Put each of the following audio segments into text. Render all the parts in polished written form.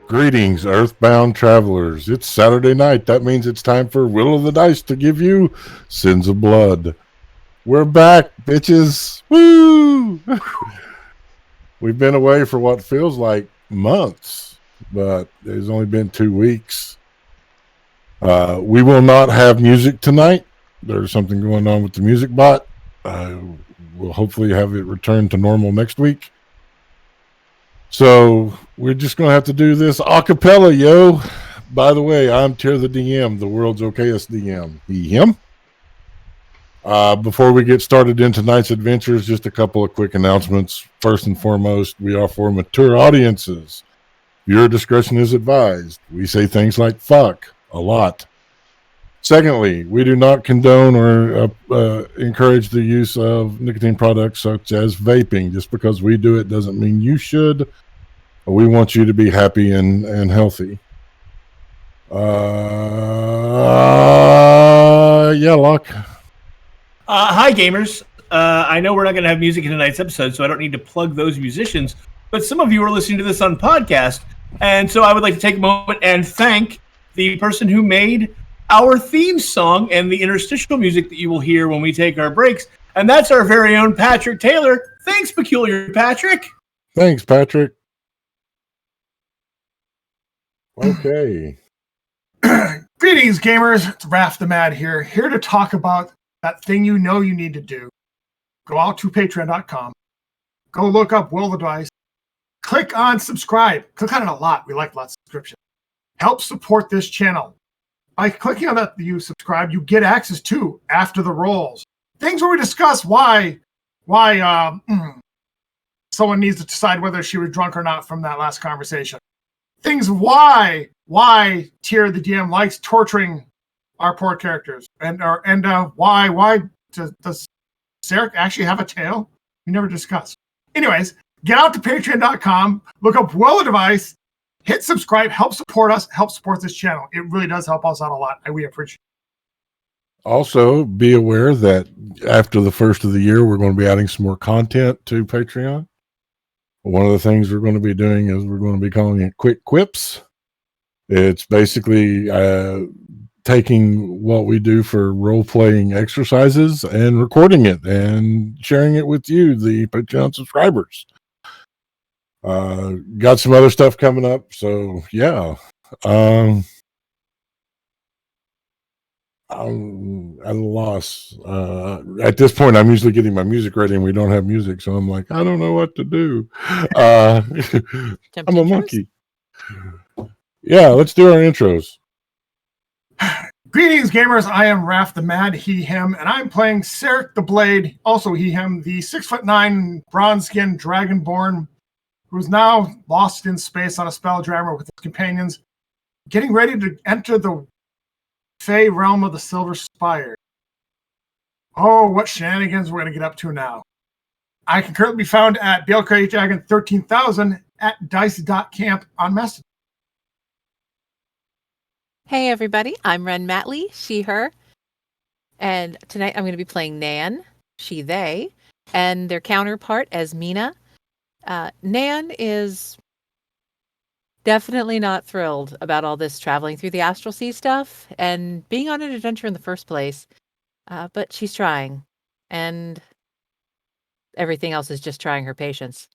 Greetings, earthbound travelers. It's Saturday night. That means it's time for Will of the Dice to give you Sins of Blood. We're back, bitches. Woo! We've been away for what feels like months, but it's only been 2 weeks. We will not have music tonight. There's something going on with the music bot. we'll hopefully have it return to normal next week. So we're just going to have to do this a cappella, yo. By the way, I'm Tier the DM, the world's okayest DM. He, him. Before we get started in tonight's adventures, just a couple of quick announcements. First and foremost, we are for mature audiences. Your discretion is advised. We say things like fuck a lot. Secondly, we do not condone or encourage the use of nicotine products such as vaping. Just because we do it doesn't mean you should. We want you to be happy and healthy. Yeah, Locke. Hi, gamers. I know we're not going to have music in tonight's episode, so I don't need to plug those musicians. But some of you are listening to this on podcast, and so I would like to take a moment and thank the person who made our theme song and the interstitial music that you will hear when we take our breaks, and that's our very own Patrick Taylor. Thanks, Peculiar Patrick. Thanks, Patrick. Okay. Greetings, gamers. It's Raph the Mad here to talk about that thing you know you need to do. Go out to patreon.com. Go look up Will the Dice. Click on subscribe. Click on it a lot. We like lots of subscriptions. Help support this channel. By clicking on that, you subscribe, you get access to After the Rolls. Things where we discuss why someone needs to decide whether she was drunk or not from that last conversation. Things why Tier the DM likes torturing our poor characters, and why does Sarek actually have a tail? We never discussed. Anyways, get out to patreon.com, look up Will the Device, hit subscribe, help support us, help support this channel. It really does help us out a lot, and we appreciate it. Also, be aware that after the first of the year, we're going to be adding some more content to Patreon. One of the things we're going to be doing is we're going to be calling it Quick Quips. It's basically taking what we do for role-playing exercises and recording it and sharing it with you, the Patreon subscribers. Got some other stuff coming up, so yeah. I'm at a loss. At this point, I'm usually getting my music ready, and we don't have music, so I'm like, I don't know what to do. I'm a monkey. Yeah, let's do our intros. Greetings, gamers. I am Raph the Mad, he, him, and I'm playing Sarek the Blade, also he, him, the 6'9" bronze-skinned dragonborn who's now lost in space on a spelljammer with his companions, getting ready to enter the Fey realm of the Silver Spire. Oh, what shenanigans we're going to get up to now. I can currently be found at BLKHAgon 13,000 at dice.camp on Messenger. Hey everybody, I'm Ren Matley, she, her, and tonight I'm going to be playing Nan, she, they, and their counterpart as Mina. Nan is definitely not thrilled about all this traveling through the astral sea stuff and being on an adventure in the first place, but she's trying, and everything else is just trying her patience.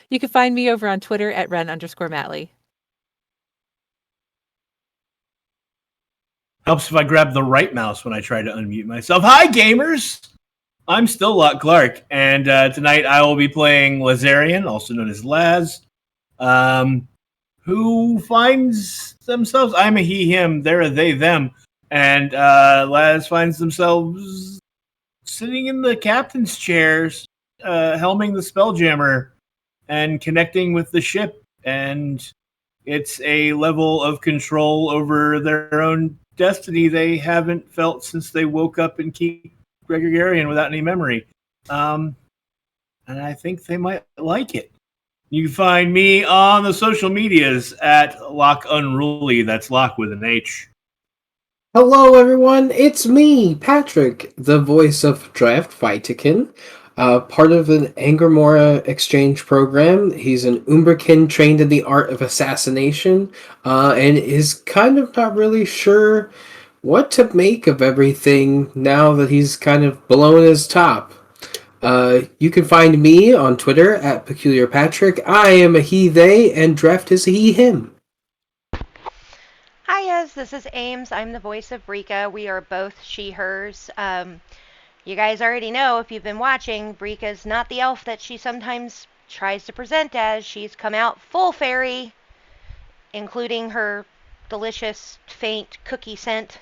You can find me over on Twitter at Ren_Matley. Helps if I grab the right mouse when I try to unmute myself. Hi, gamers! I'm still Locke Clark, and tonight I will be playing Lazarian, also known as Laz, who finds themselves, I'm a he, him, they're a they, them, and Laz finds themselves sitting in the captain's chairs, helming the Spelljammer, and connecting with the ship, and it's a level of control over their own destiny they haven't felt since they woke up in Keep Gregorian without any memory. And I think they might like it. You can find me on the social medias at Locke Unruly. That's Locke with an H. Hello, everyone. It's me, Patrick, the voice of Draft Vitikin, part of an Angermora exchange program. He's an Umbrican trained in the art of assassination, and is kind of not really sure what to make of everything now that he's kind of blown his top. You can find me on Twitter at Peculiar Patrick. I am a he, they, and Draft is a he, him. Hi, this is Ames. I'm the voice of Rika. We are both she, hers. You guys already know, if you've been watching, Brika's not the elf that she sometimes tries to present as. She's come out full fairy, including her delicious, faint cookie scent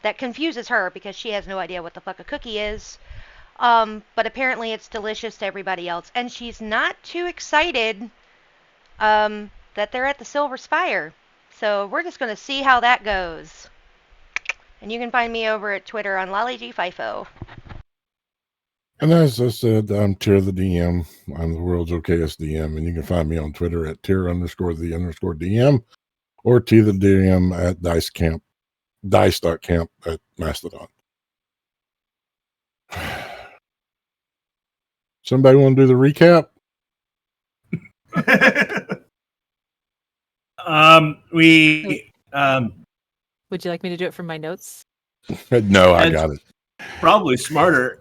that confuses her because she has no idea what the fuck a cookie is. But apparently it's delicious to everybody else. And she's not too excited that they're at the Silver Spire. So we're just going to see how that goes. And you can find me over at Twitter on LollyGFIFO. And as I said, I'm Tier the DM. I'm the world's okayest DM, and you can find me on Twitter at Tier_the_DM or T the DM at dice.camp at Mastodon. Somebody want to do the recap? Would you like me to do it from my notes? No, I got it. Probably smarter.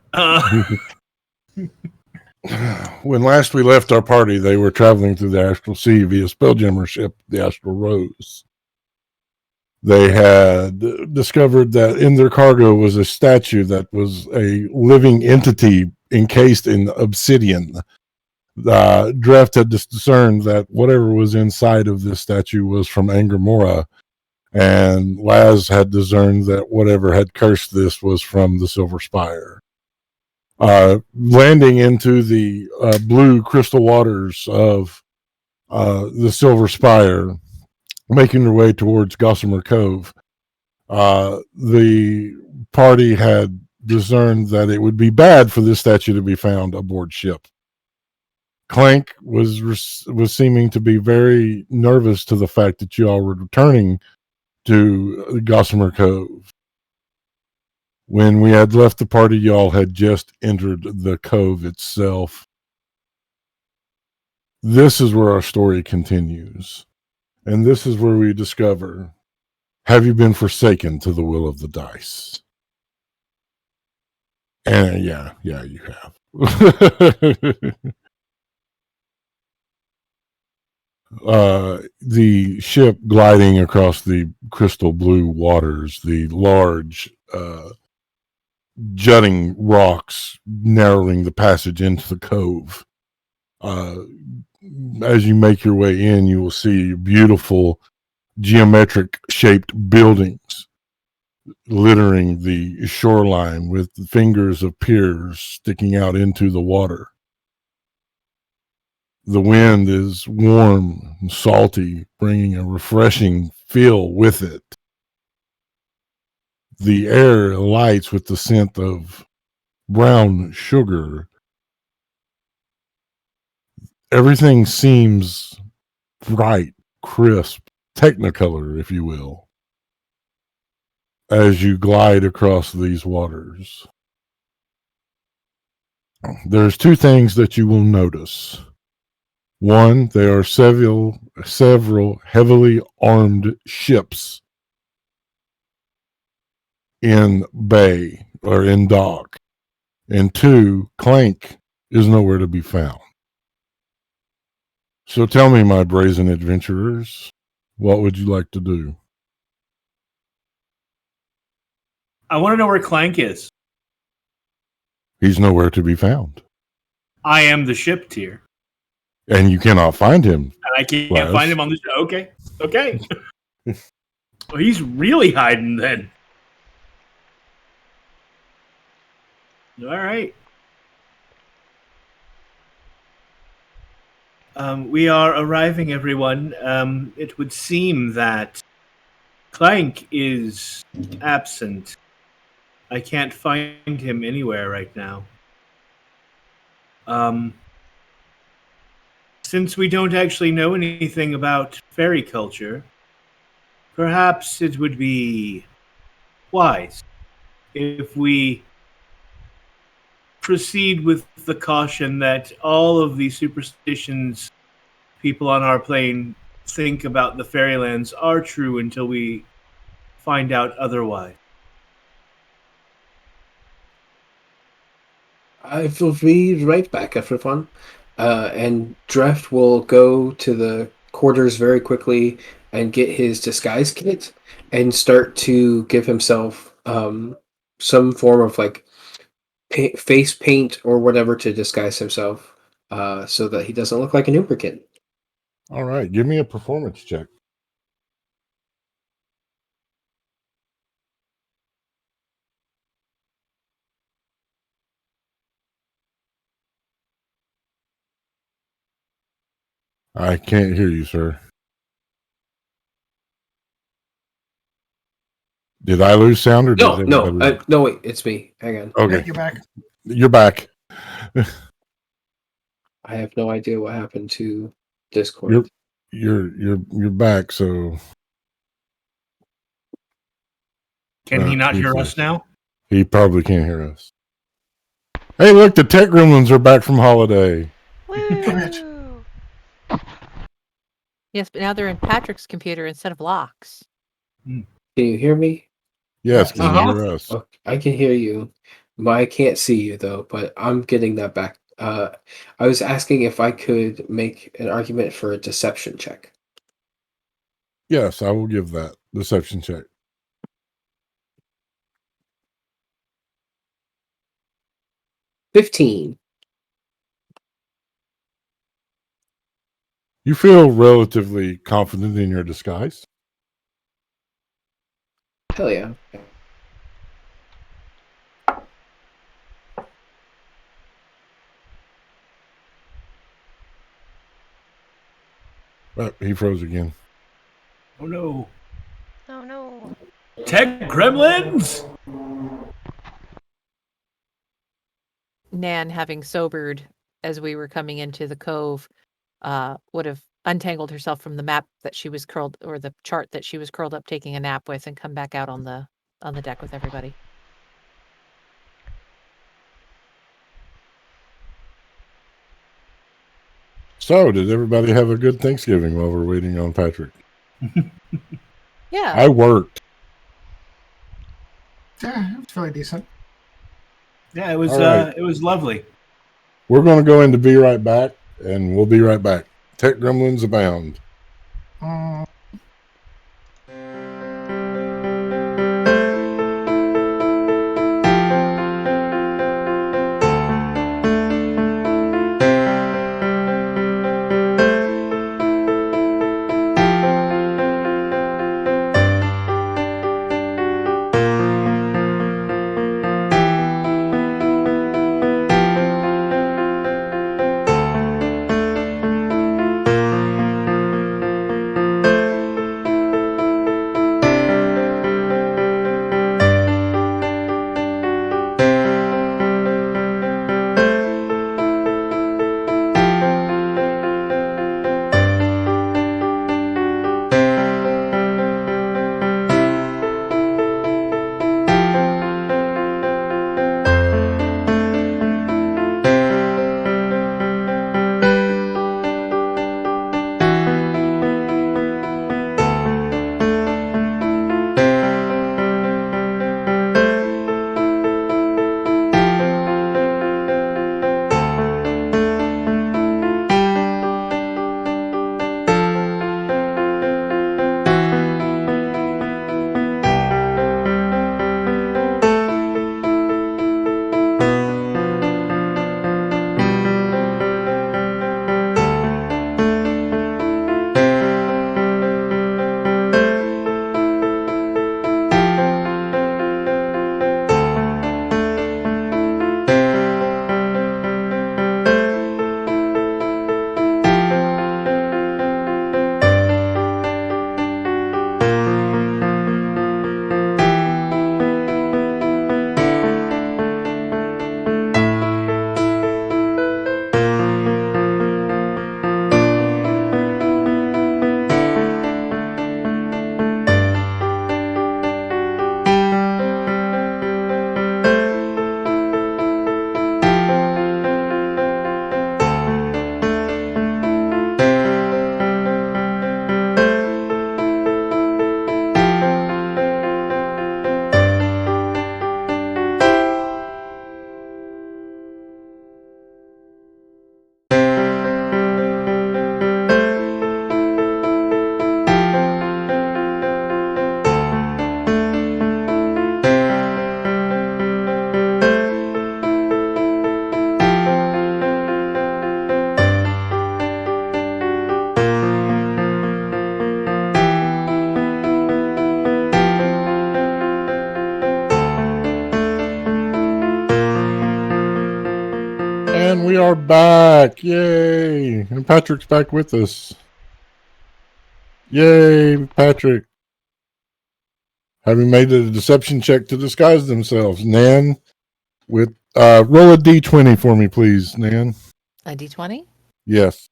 When last we left our party, they were traveling through the Astral Sea via Spelljammer ship, the Astral Rose. They had discovered that in their cargo was a statue that was a living entity encased in obsidian. Draft had discerned that whatever was inside of this statue was from Angermora, and Laz had discerned that whatever had cursed this was from the Silver Spire. Landing into the blue crystal waters of the Silver Spire, making their way towards Gossamer Cove, the party had discerned that it would be bad for this statue to be found aboard ship. Clank was seeming to be very nervous to the fact that you all were returning to Gossamer Cove. When we had left the party, y'all had just entered the cove itself. This is where our story continues. And this is where we discover, have you been forsaken to the will of the dice? And yeah, you have. The ship gliding across the crystal blue waters, the large jutting rocks narrowing the passage into the cove. As you make your way in, you will see beautiful geometric shaped buildings littering the shoreline with fingers of piers sticking out into the water. The wind is warm and salty, bringing a refreshing feel with it. The air lights with the scent of brown sugar. Everything seems bright, crisp, technicolor, if you will, as you glide across these waters. There's two things that you will notice. One, there are several heavily armed ships in bay or in dock. And two, Clank is nowhere to be found. So tell me, my brazen adventurers, what would you like to do? I want to know where Clank is. He's nowhere to be found. I am the ship tier. And you cannot find him. And I can't find him on the show. Okay. Well, he's really hiding then. All right. We are arriving, everyone. It would seem that Clank is absent. I can't find him anywhere right now. Since we don't actually know anything about fairy culture, perhaps it would be wise if we proceed with the caution that all of the superstitions people on our plane think about the fairylands are true until we find out otherwise. I will be right back, everyone. And Draft will go to the quarters very quickly and get his disguise kit and start to give himself some form of face paint or whatever to disguise himself, so that he doesn't look like an Uberkin. All right, give me a performance check. I can't hear you, sir. Did I lose sound or did everybody? No, wait, it's me. Hang on. Okay, You're back. you're back. I have no idea what happened to Discord. You're back. So Can he not hear Jesus. us now? He probably can't hear us. Hey, look, the Tech Gremlins are back from holiday. Woo! Yes, but now they're in Patrick's computer instead of Locke's. Can you hear me? Yes, can you Uh-huh. hear us? Okay, I can hear you. But I can't see you though. But I'm getting that back. I was asking if I could make an argument for a deception check. Yes, I will give that deception check. 15. You feel relatively confident in your disguise. Hell yeah. But he froze again. Oh no. Oh no. Tech Gremlins? Nan, having sobered as we were coming into the cove, would have untangled herself from the map that she was curled, or the chart that she was curled up taking a nap with, and come back out on the deck with everybody. So, did everybody have a good Thanksgiving while we're waiting on Patrick? Yeah. I worked. Yeah, it's fairly decent. Yeah, it was All right. it was lovely. We're going to go into Be Right Back, and we'll be right back. Tech Gremlins abound. Mm, And we are back. Yay. And Patrick's back with us. Yay, Patrick. Having made a deception check to disguise themselves. Nan, with roll a d20 for me, please, Nan. A d20? Yes.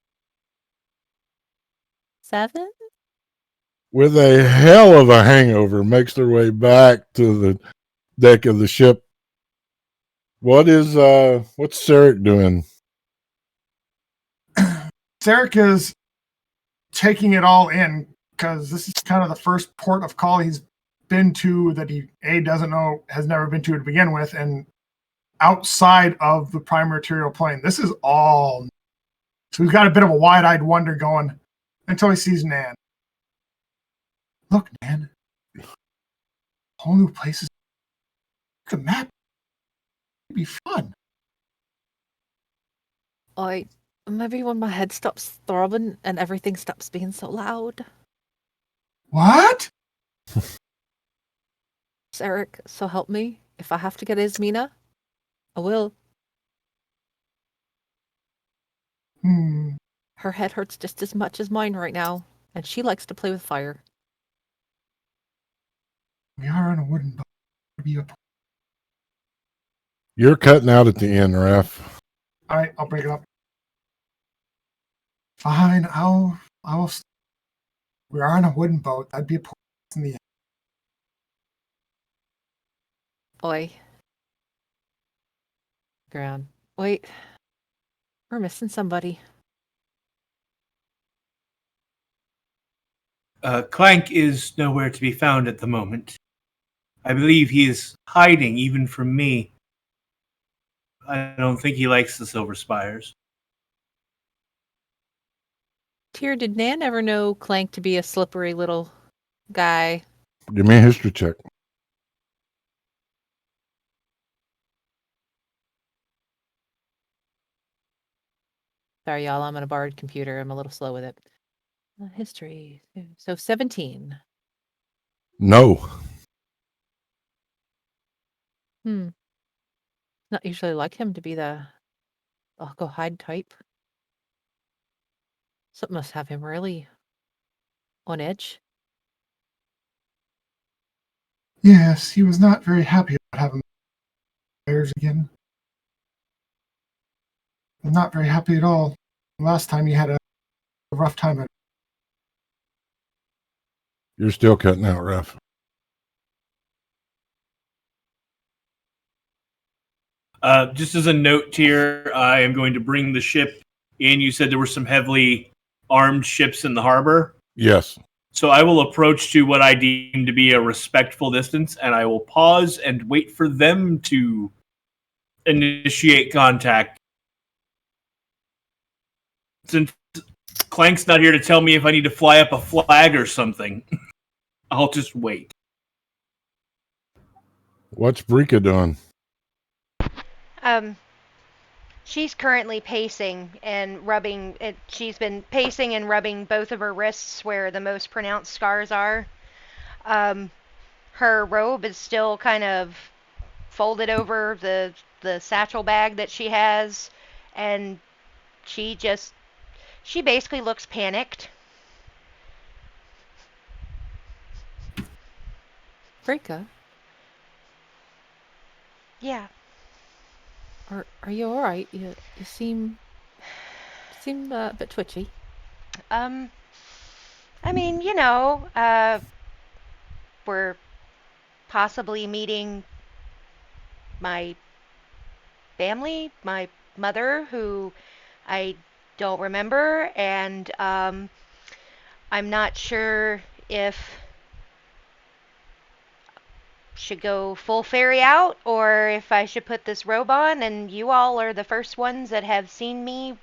7? With a hell of a hangover, makes their way back to the deck of the ship. What's Sarek doing? Sarek is taking it all in because this is kind of the first port of call he's been to that he doesn't know, has never been to begin with, and outside of the prime material plane. This is all. So he's got a bit of a wide-eyed wonder going until he sees Nan. Look, Nan. Whole new places. Look at the map. It'd be fun. Maybe when my head stops throbbing and everything stops being so loud. What? Sarek, so help me. If I have to get Ismina, I will. Her head hurts just as much as mine right now, and she likes to play with fire. We are on a wooden boat. You're cutting out at the end, Raph. All right, I'll break it up. Fine, I will. We are on a wooden boat. That'd be a port in the end. Oi. Ground. Wait. We're missing somebody. Clank is nowhere to be found at the moment. I believe he is hiding even from me. I don't think he likes the Silver Spires. Tyr, did Nan ever know Clank to be a slippery little guy? Give me a history check. Sorry, y'all. I'm on a borrowed computer. I'm a little slow with it. History. So 17. No. Not usually like him to be the I'll go hide type. Something must have him really on edge. Yes, he was not very happy about having bears again. Not very happy at all. Last time he had a rough time. You're still cutting out, Raph. Just as a note here, I am going to bring the ship in. You said there were some heavily armed ships in the harbor. Yes. So I will approach to what I deem to be a respectful distance, and I will pause and wait for them to initiate contact. Since Clank's not here to tell me if I need to fly up a flag or something, I'll just wait. What's Brika doing? She's currently pacing and rubbing. She's been pacing and rubbing both of her wrists where the most pronounced scars are. Her robe is still kind of folded over the satchel bag that she has, and she basically looks panicked. Brika, Yeah. are you all right? You seem a bit twitchy. I mean, we're possibly meeting my family, my mother, who I don't remember, and I'm not sure if should go full fairy out or if I should put this robe on, and you all are the first ones that have seen me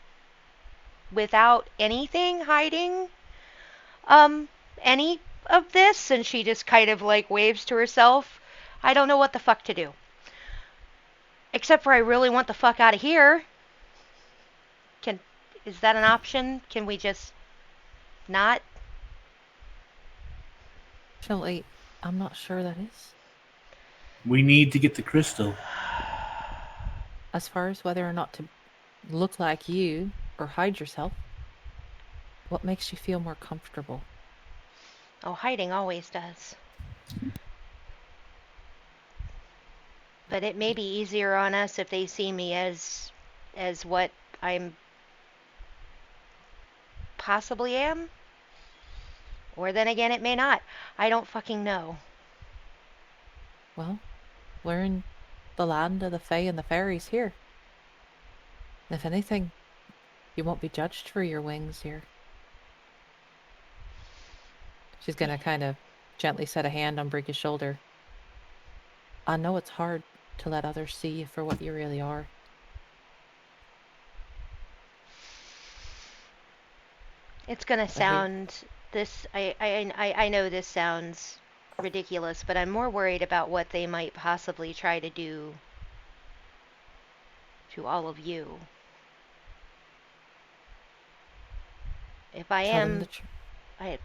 without anything hiding any of this. And she just kind of like waves to herself. I don't know what the fuck to do, except for I really want the fuck out of here. Is that an option? Can we just not? Actually, I'm not sure that is. We need to get the crystal. As far as whether or not to look like you or hide yourself. What makes you feel more comfortable? Oh, hiding always does. But it may be easier on us if they see me as what I'm possibly am. Or then again, it may not. I don't fucking know. Well, we're in the land of the Fae and the fairies here. If anything, you won't be judged for your wings here. She's gonna kind of gently set a hand on Brika's shoulder. I know it's hard to let others see you for what you really are. It's gonna sound this. I know this sounds ridiculous, but I'm more worried about what they might possibly try to do to all of you. If I Tell them am, the truth. I.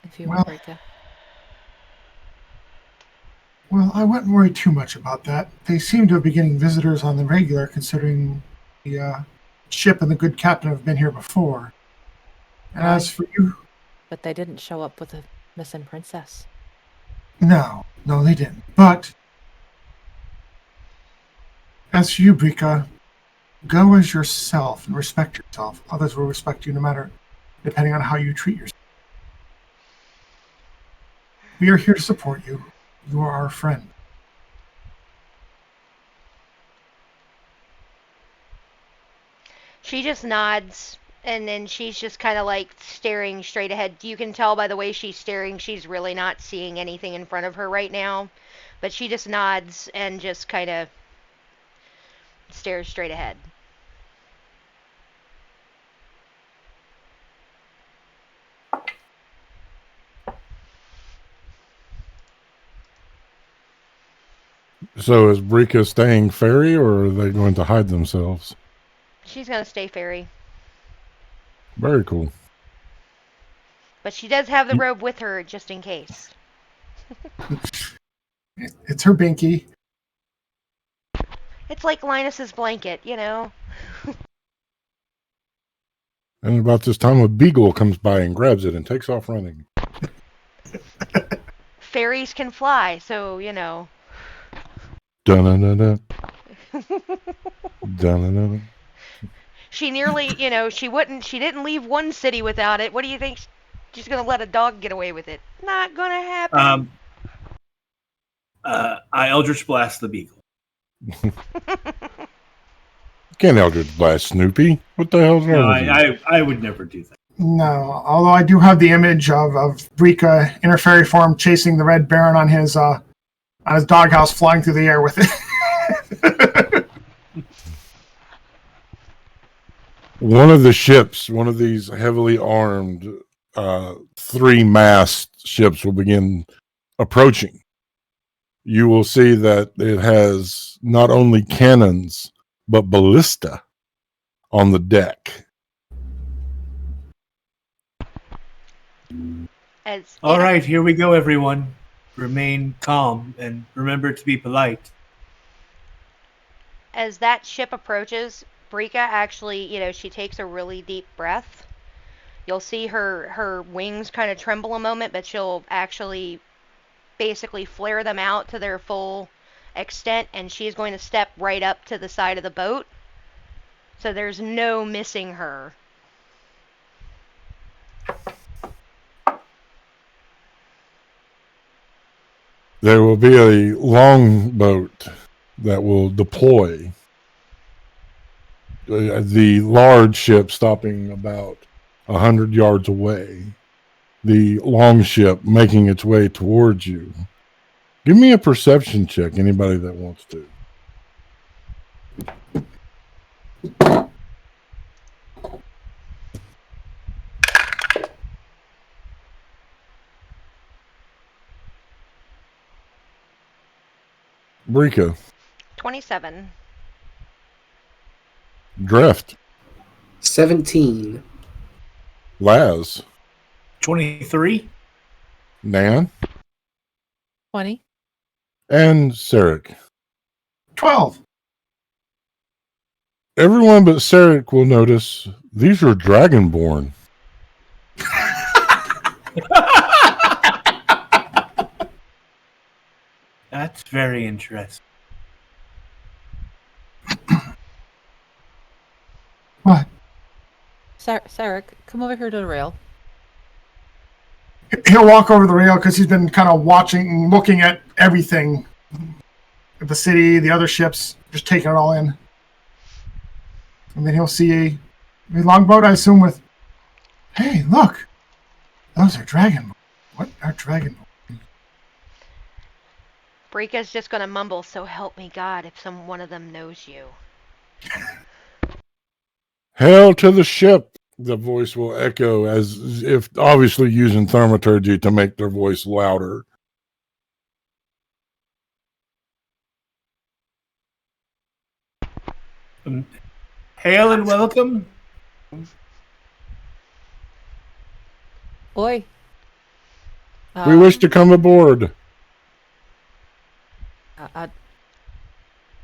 If you will, Well, Brika. well, I wouldn't worry too much about that. They seem to be getting visitors on the regular, considering the ship and the good captain have been here before. And Why? as for you, But they didn't show up with a missing princess. no, they didn't. But as for you, Brika, go as yourself and respect yourself. Others will respect you no matter, depending on how you treat yourself. We are here to support you. You are our friend. She just nods, and then she's just kind of like staring straight ahead. You can tell by the way she's staring, she's really not seeing anything in front of her right now. But she just nods and just kind of stares straight ahead. So is Brika staying fairy, or are they going to hide themselves? She's gonna stay fairy. Very cool. But she does have the robe with her just in case. It's her binky. It's like Linus's blanket, you know? And about this time, a beagle comes by and grabs it and takes off running. Fairies can fly, so, you know. Dun-dun-dun-dun. Dun-dun-dun-dun. She nearly, you know, she didn't leave one city without it. What do you think? She's gonna let a dog get away with it? Not gonna happen. I Eldritch Blast the beagle. Can't Eldritch Blast Snoopy. What the hell's wrong No, with you? I would never do that. No, although I do have the image of Brika in her fairy form chasing the Red Baron on his doghouse, flying through the air with it. One of the ships, one of these heavily armed 3-mast ships will begin approaching. You will see that it has not only cannons, but ballista on the deck. All right, here we go, everyone. Remain calm and remember to be polite. As that ship approaches, Brika actually, you know, she takes a really deep breath. You'll see her wings kind of tremble a moment, but she'll actually basically flare them out to their full extent, and she's going to step right up to the side of the boat. So there's no missing her. There will be a longboat that will deploy. The large ship stopping about 100 yards away. The long ship making its way towards you. Give me a perception check, anybody that wants to. Brika. 27. Drift. 17. Laz. 23. Nan. 20. And Sarek. 12. Everyone but Sarek will notice these are dragonborn. That's very interesting. What? Sarek, come over here to the rail. He'll walk over the rail because he's been kind of watching, looking at everything. The city, the other ships, just taking it all in. And then he'll see a longboat, I assume, with, hey, look, those are dragon. What are dragon? Brika's just gonna mumble, so help me God if one of them knows you. Hail to the ship, the voice will echo, as if obviously using thaumaturgy to make their voice louder. Hail and welcome. Oi. We wish to come aboard.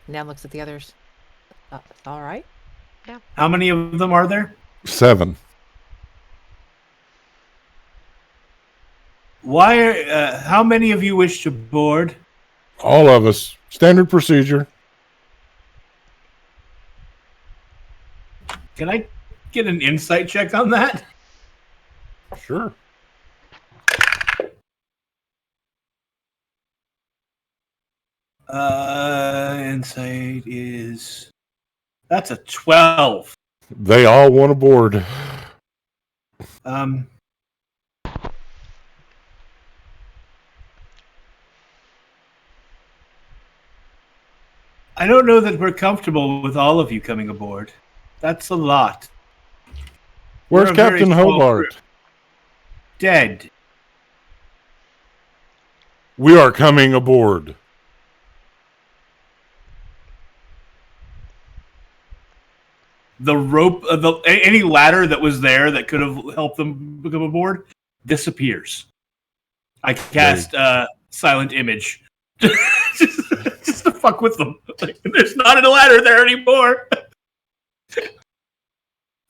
Nan looks at the others. All right. How many of them are there? 7. How many of you wish to board? All of us. Standard procedure. Can I get an insight check on that? Sure. Insight is... That's a 12. They all want aboard. I don't know that we're comfortable with all of you coming aboard. That's a lot. Where's We're a very Captain small Hobart? group. Dead. We are coming aboard. The rope, any ladder that was there that could have helped them become aboard disappears. I cast silent image just to fuck with them. Like, there's not a ladder there anymore.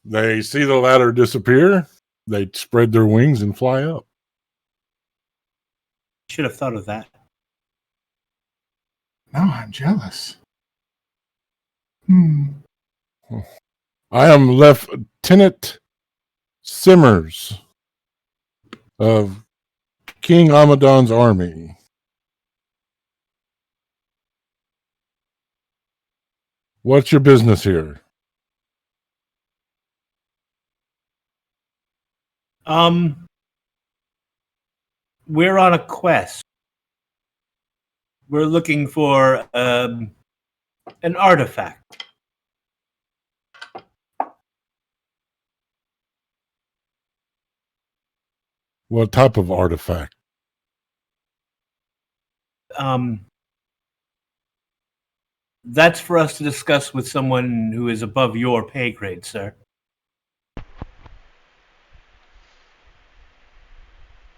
They see the ladder disappear. They spread their wings and fly up. Should have thought of that. Now I'm jealous. I am Lieutenant Simmers of King Amadon's army. What's your business here? We're on a quest. We're looking for an artifact. What type of artifact? That's for us to discuss with someone who is above your pay grade, sir.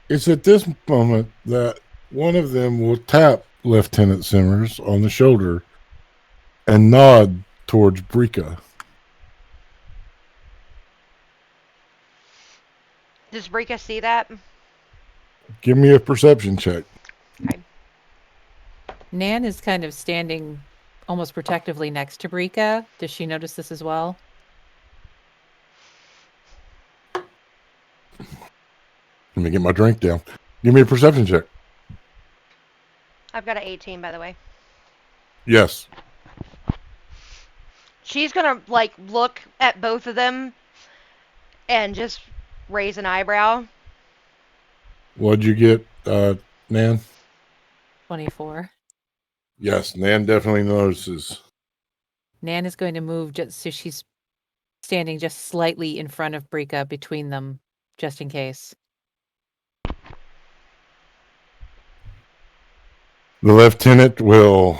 It's at this moment that one of them will tap Lieutenant Simmers on the shoulder and nod towards Brika. Does Brika see that? Give me a perception check. Okay. Nan is kind of standing almost protectively next to Brika. Does she notice this as well? Let me get my drink down. Give me a perception check. I've got an 18, by the way. Yes. She's gonna, look at both of them and just raise an eyebrow. What'd you get, Nan? 24. Yes, Nan definitely notices. Nan is going to move just so she's standing just slightly in front of Brika between them, just in case. The lieutenant will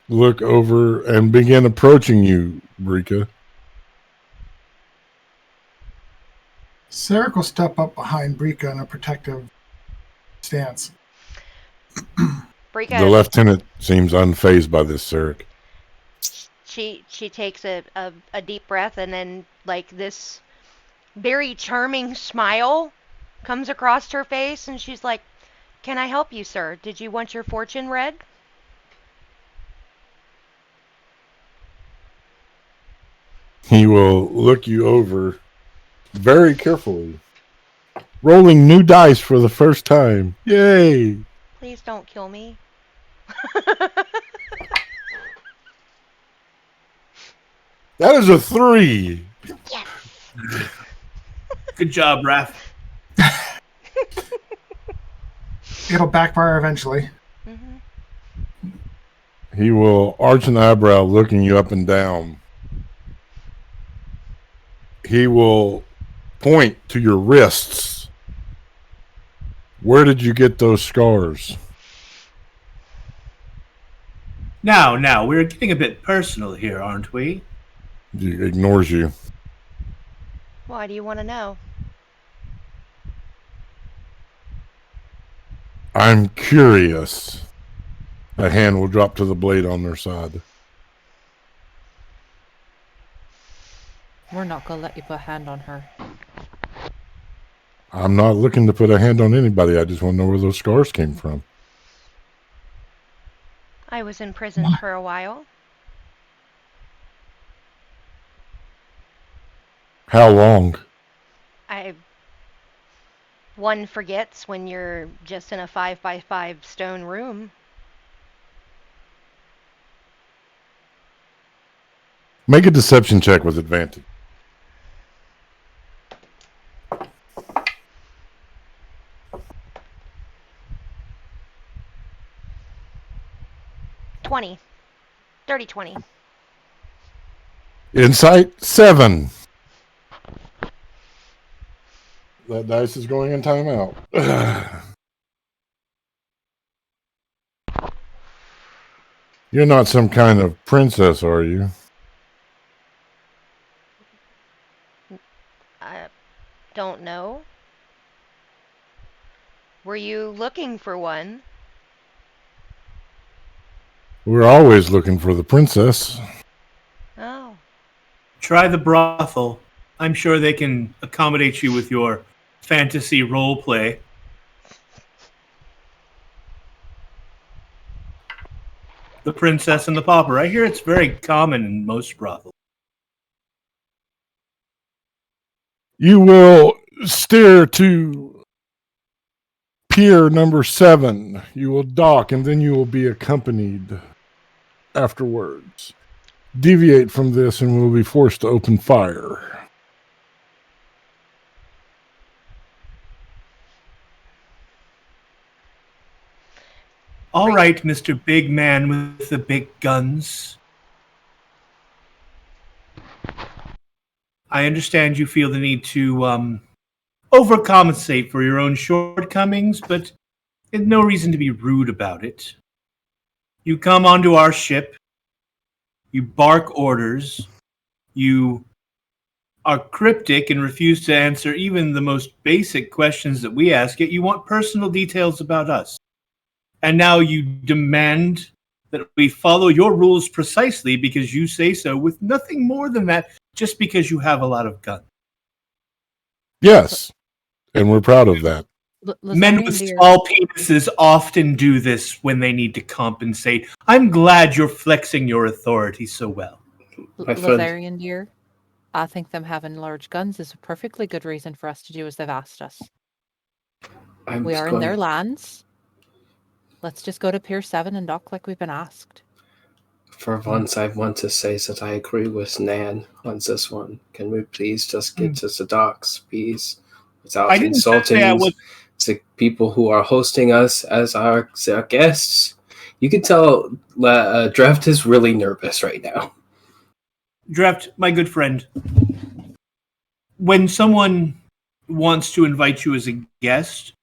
look over and begin approaching you, Brika. Sarek will step up behind Brika in a protective stance. Brika, The lieutenant seems unfazed by this, Sarek. she takes a deep breath, and then like this very charming smile comes across her face, and she's like, "Can I help you, sir? Did you want your fortune read?" He will look you over very carefully. Rolling new dice for the first time. Yay! Please don't kill me. That is a 3. Yes. Good job, Raph. It'll backfire eventually. Mm-hmm. He will arch an eyebrow, looking you up and down. He will point to your wrists. Where did you get those scars? Now, we're getting a bit personal here, aren't we? He ignores you. Why do you want to know? I'm curious. A hand will drop to the blade on their side. We're not going to let you put a hand on her. I'm not looking to put a hand on anybody. I just want to know where those scars came from. I was in prison for a while. How long? One forgets when you're just in a 5x5 stone room. Make a deception check with advantage. Dirty 20. Insight 7. That dice is going in timeout. You're not some kind of princess, are you? I don't know. Were you looking for one? We're always looking for the princess. Oh. Try the brothel. I'm sure they can accommodate you with your fantasy role play. The Princess and the Pauper. I hear it's very common in most brothels. You will steer to pier number 7. You will dock, and then you will be accompanied afterwards. Deviate from this, and we'll be forced to open fire. All right, Mr. Big Man with the big guns. I understand you feel the need to overcompensate for your own shortcomings, but there's no reason to be rude about it. You come onto our ship, you bark orders, you are cryptic and refuse to answer even the most basic questions that we ask, yet you want personal details about us. And now you demand that we follow your rules precisely because you say so, with nothing more than that, just because you have a lot of guns. Yes, and we're proud of that. Men with small penises often do this when they need to compensate. I'm glad you're flexing your authority so well. Lazarian dear, I think them having large guns is a perfectly good reason for us to do as they've asked us. We are in their lands. Let's just go to Pier 7 and dock like we've been asked. For once, I want to say that I agree with Nan on this one. Can we please just get to the docks, please? Without insulting the people who are hosting us as our guests. You can tell Draft is really nervous right now. Draft, my good friend, when someone wants to invite you as a guest,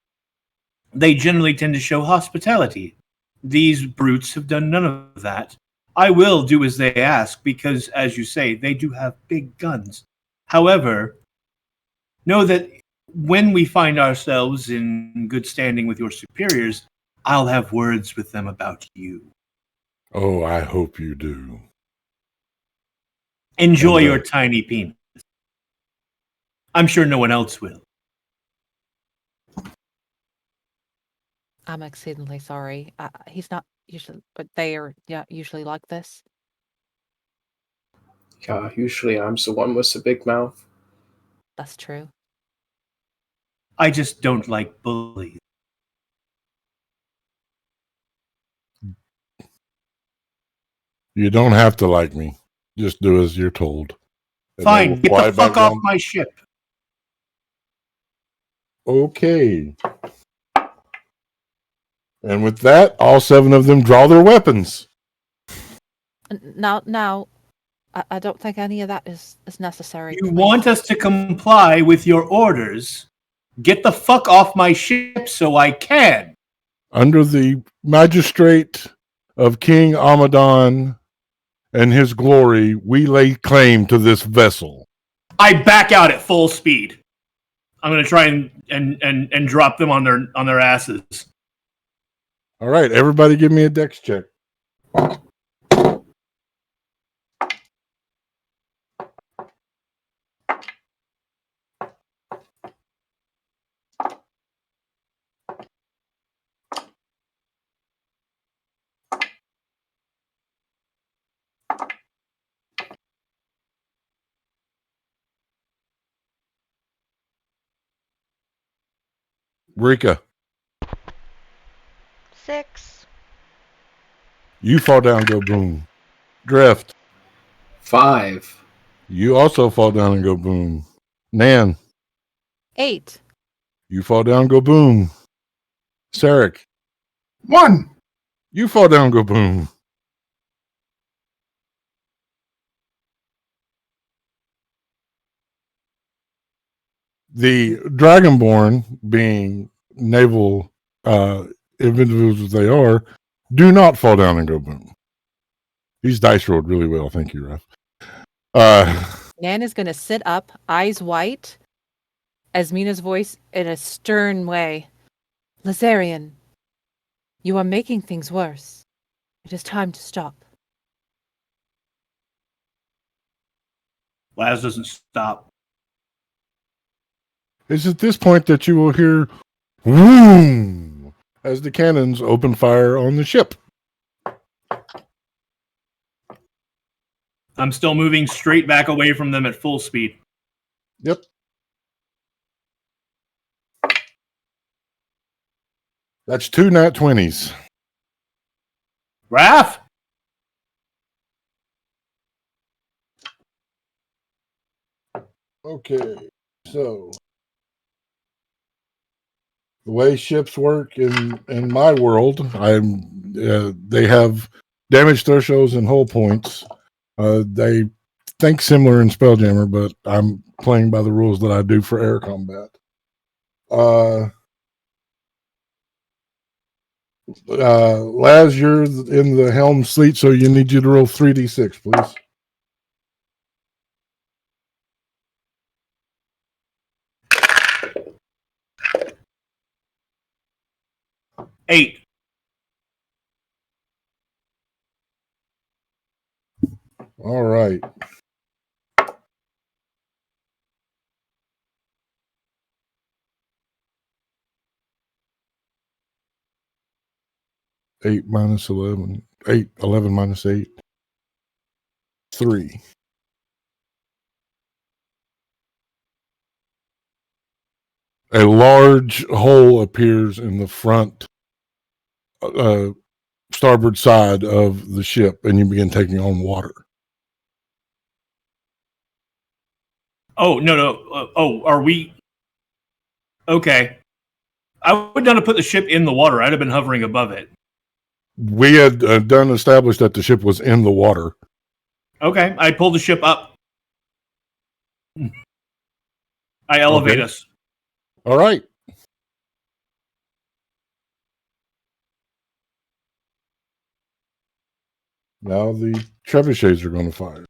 they generally tend to show hospitality. These brutes have done none of that. I will do as they ask because, as you say, they do have big guns. However, know that when we find ourselves in good standing with your superiors, I'll have words with them about you. Oh, I hope you do. Enjoy And, your tiny penis. I'm sure no one else will. I'm exceedingly sorry. He's not usually, but they are usually like this. Yeah, usually I'm the one with the big mouth. That's true. I just don't like bullies. You don't have to like me. Just do as you're told. And they will Fine, get fly the fuck back off down. my ship. Okay. And with that, all 7 of them draw their weapons. Now, I don't think any of that is necessary. You please. want us to comply with your orders? Get the fuck off my ship so I can. Under the magistrate of King Amadon and his glory, we lay claim to this vessel. I back out at full speed. I'm gonna try and drop them on their asses. All right, everybody give me a dex check. Rika, 6. you fall down, go boom. Drift, 5. you also fall down and go boom. Nan, 8. you fall down, go boom. Sarek, 1. you fall down, go boom. The Dragonborn, being naval individuals they are, do not fall down and go boom. These dice rolled really well. Thank you, Raf. Nan is going to sit up, eyes white, as Mina's voice in a stern way. Lazarian, you are making things worse. It is time to stop. Laz doesn't stop. It's at this point that you will hear "Whoom" as the cannons open fire on the ship. I'm still moving straight back away from them at full speed. Yep. That's 2 nat 20s. Raph! Okay, so the way ships work in my world, they have damage thresholds and hull points. They think similar in Spelljammer, but I'm playing by the rules that I do for air combat. Laz, you're in the helm seat, so you need you to roll 3d6, please. 8. All right. Eight minus 11. 8, 11 minus 8. 3. A large hole appears in the front starboard side of the ship, and you begin taking on water. Oh, no. Are we... Okay. I would not have put the ship in the water. I'd have been hovering above it. We had established that the ship was in the water. Okay, I pull the ship up. I elevate Okay. us. All right. Now the trebuchets are going to fire.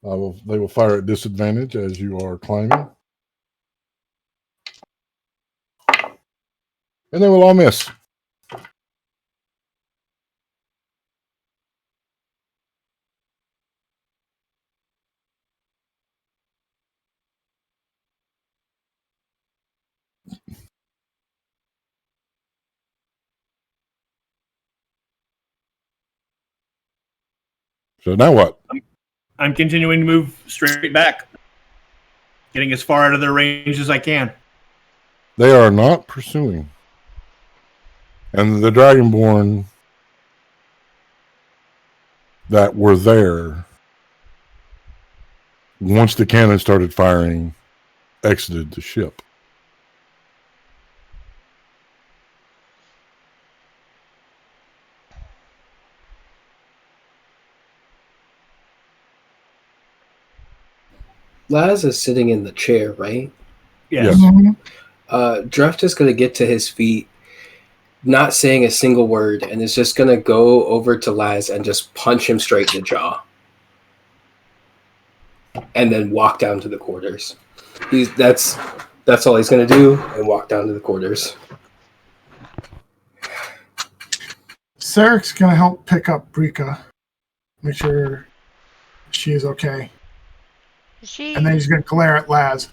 They will fire at disadvantage as you are climbing. And they will all miss. So now what? I'm continuing to move straight back, getting as far out of their range as I can. They are not pursuing. And the Dragonborn that were there, once the cannon started firing, exited the ship. Laz is sitting in the chair, right? Yes. Mhm. Draft is going to get to his feet, not saying a single word, and is just going to go over to Laz and just punch him straight in the jaw. And then walk down to the quarters. That's all he's going to do, and walk down to the quarters. Sarek's gonna help pick up Brika, make sure she is okay, and then he's gonna glare at Laz.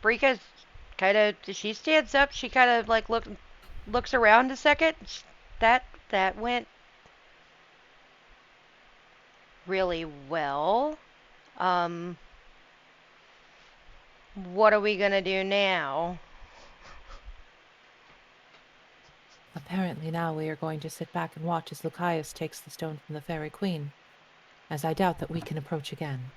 Brika's kind of, she stands up, she kind of like looks around a second. That went really well. What are we gonna do now? Apparently now we are going to sit back and watch as Lucius takes the stone from the Fairy Queen, as I doubt that we can approach again.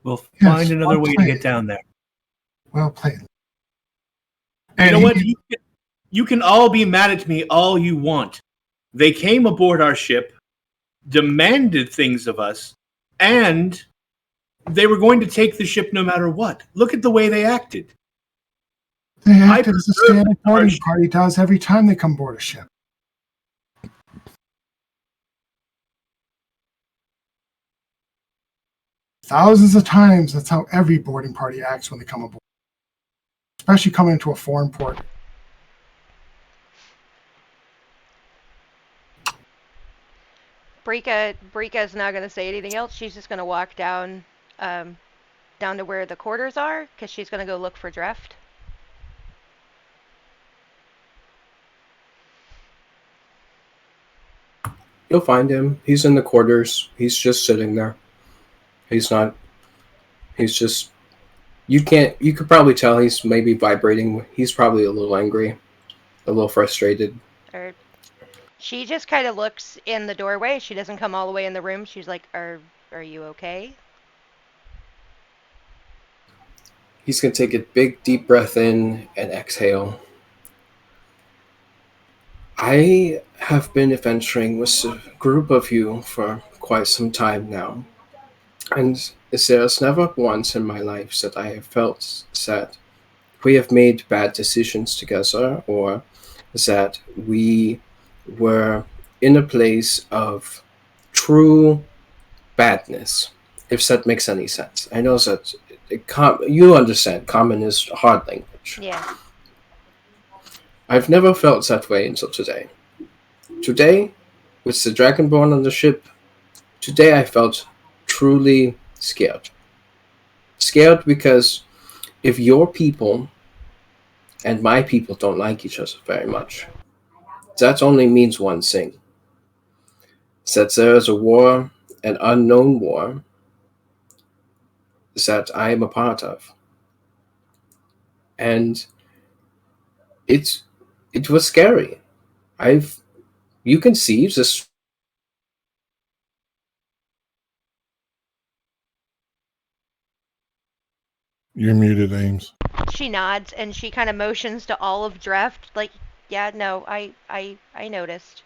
We'll Yes, find another well way to played. get down there. Well played. You And know what? You can all be mad at me all you want. They came aboard our ship, demanded things of us, and they were going to take the ship no matter what. Look at the way they acted. They acted as a preserve standard our boarding ship. party does every time they come aboard a ship. Thousands of times, that's how every boarding party acts when they come aboard, especially coming into a foreign port. Brika's not gonna say anything else. She's just gonna walk down to where the quarters are, because she's gonna go look for Dreft. You'll find him. He's in the quarters. He's just sitting there. He's not. He's just. You can't. You could probably tell he's maybe vibrating. He's probably a little angry, a little frustrated. Or she just kind of looks in the doorway. She doesn't come all the way in the room. She's like, "Are you okay?" He's gonna take a big deep breath in and exhale. I have been adventuring with a group of you for quite some time now, and there's never once in my life that I have felt that we have made bad decisions together, or that we were in a place of true badness, if that makes any sense. I know that you understand, common is hard language. Yeah. I've never felt that way until today. Today, with the Dragonborn on the ship, today I felt truly scared. Scared because if your people and my people don't like each other very much, that only means one thing. That there is a war, an unknown war, that I am a part of. And it was scary. You can see this. You're muted, Ames. She nods and she kind of motions to all of Dreft, like, "Yeah, no, I noticed."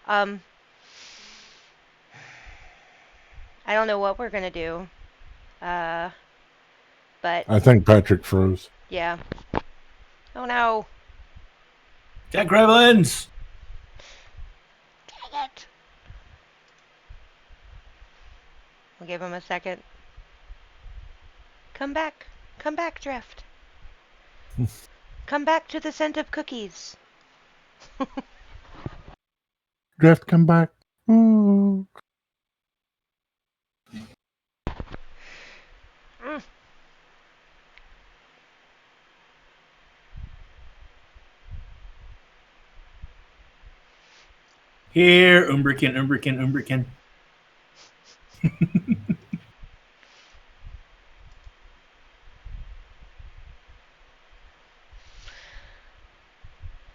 I don't know what we're gonna do. But I think Patrick froze. yeah. Oh no. Jack Gremlins! Dang it. We'll give him a second. Come back, Drift. Come back to the scent of cookies. Draft, come back. Ooh. Mm. Here, Umbrican.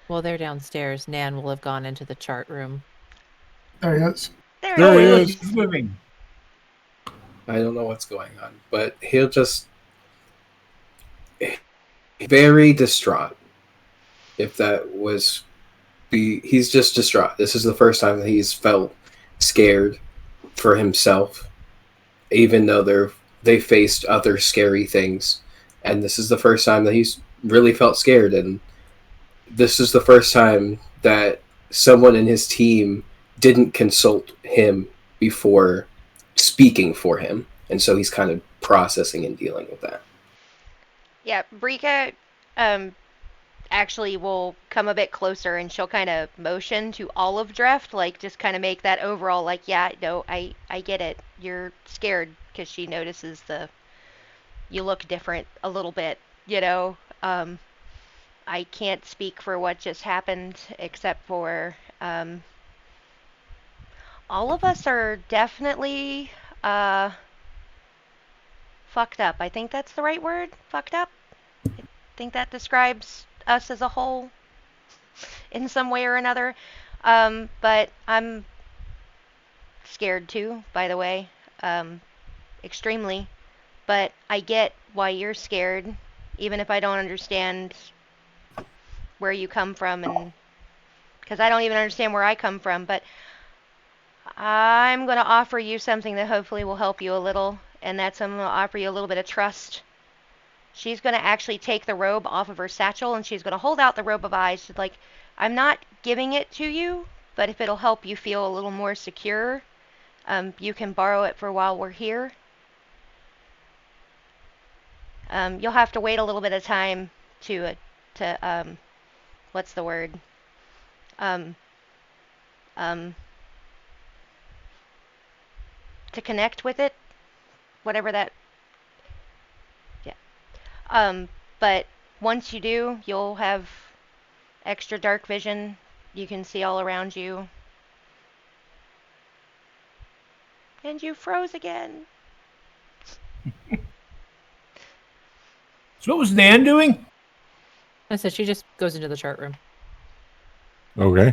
Well, they're downstairs. Nan will have gone into the chart room. There he is. There There he he Look, is. he's moving. I don't know what's going on, but he'll just very distraught. If that was he's just distraught. This is the first time that he's felt scared for himself, even though they faced other scary things, and this is the first time that he's really felt scared. And this is the first time that someone in his team didn't consult him before speaking for him, and so he's kind of processing and dealing with that. Yeah, Brika actually will come a bit closer and she'll kind of motion to all of Dreft, like just kind of make that overall, like, yeah, no, I get it. You're scared because she notices you look different a little bit, you know. I can't speak for what just happened except for all of us are definitely fucked up. I think that's the right word. Fucked up. I think that describes us as a whole in some way or another. But I'm scared too, by the way, extremely. But I get why you're scared, even if I don't understand where you come from, and because I don't even understand where I come from. But I'm going to offer you something that hopefully will help you a little, and that's I'm going to offer you a little bit of trust. She's going to actually take the robe off of her satchel, and she's going to hold out the robe of eyes. She's like, I'm not giving it to you, but if it'll help you feel a little more secure, you can borrow it for while we're here. You'll have to wait a little bit of time to what's the word? Um, um, to connect with it, whatever that. Yeah. But once you do, you'll have extra dark vision. You can see all around you. And you froze again. So what was Nan doing? I said she just goes into the chart room. Okay.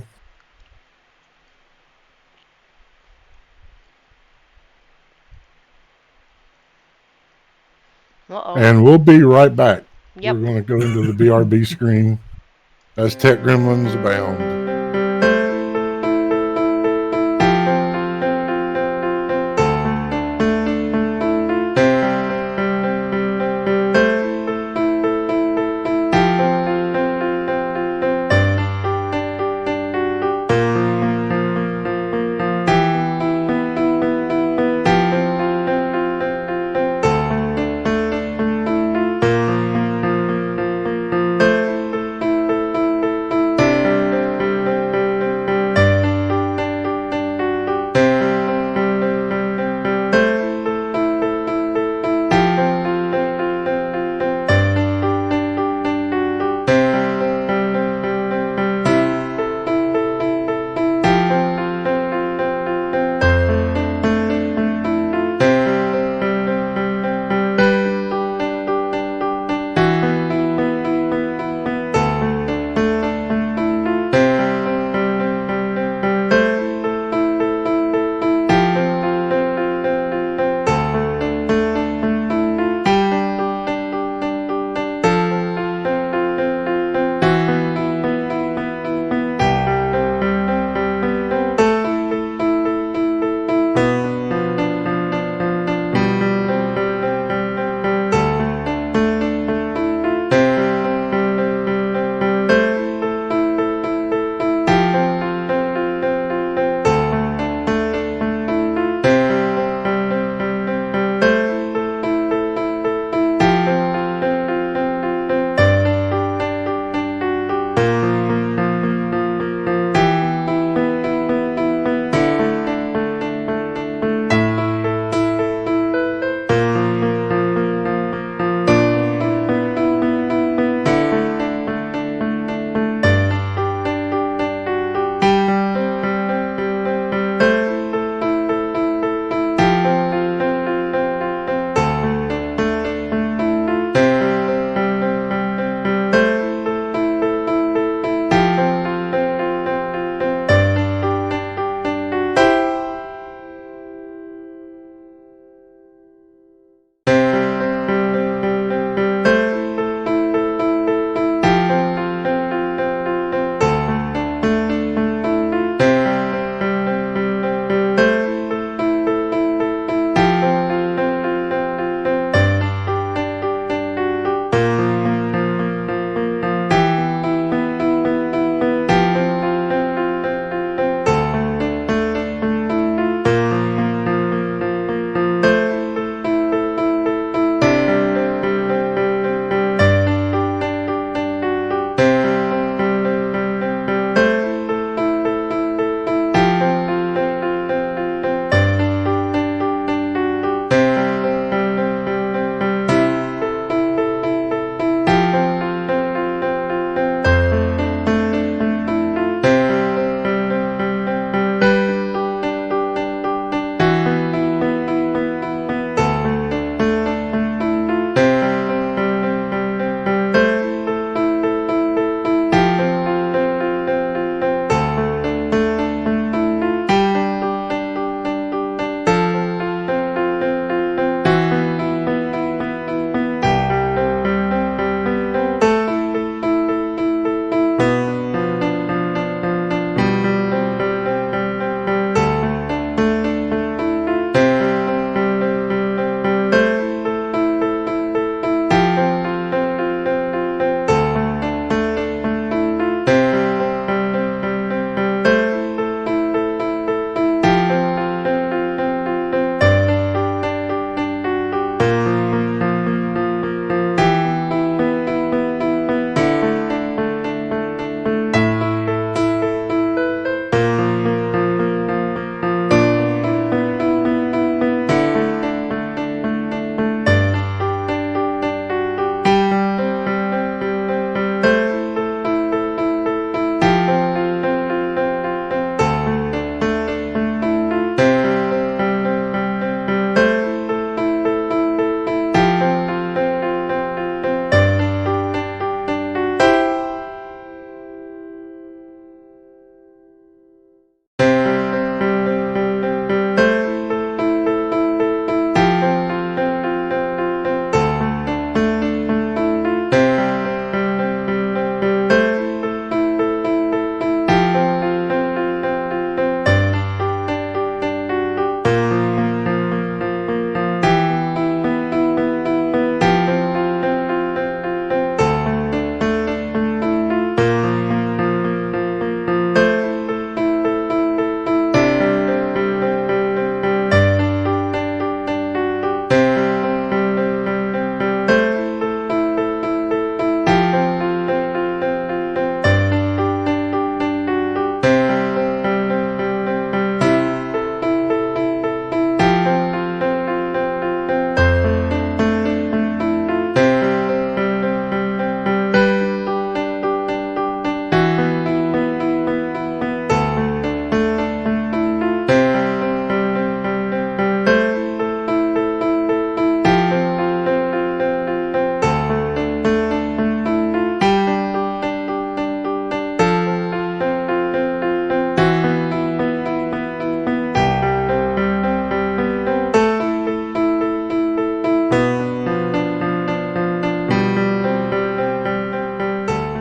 Uh-oh. And we'll be right back. Yep. We're going to go into the BRB screen as Tech Gremlins abound.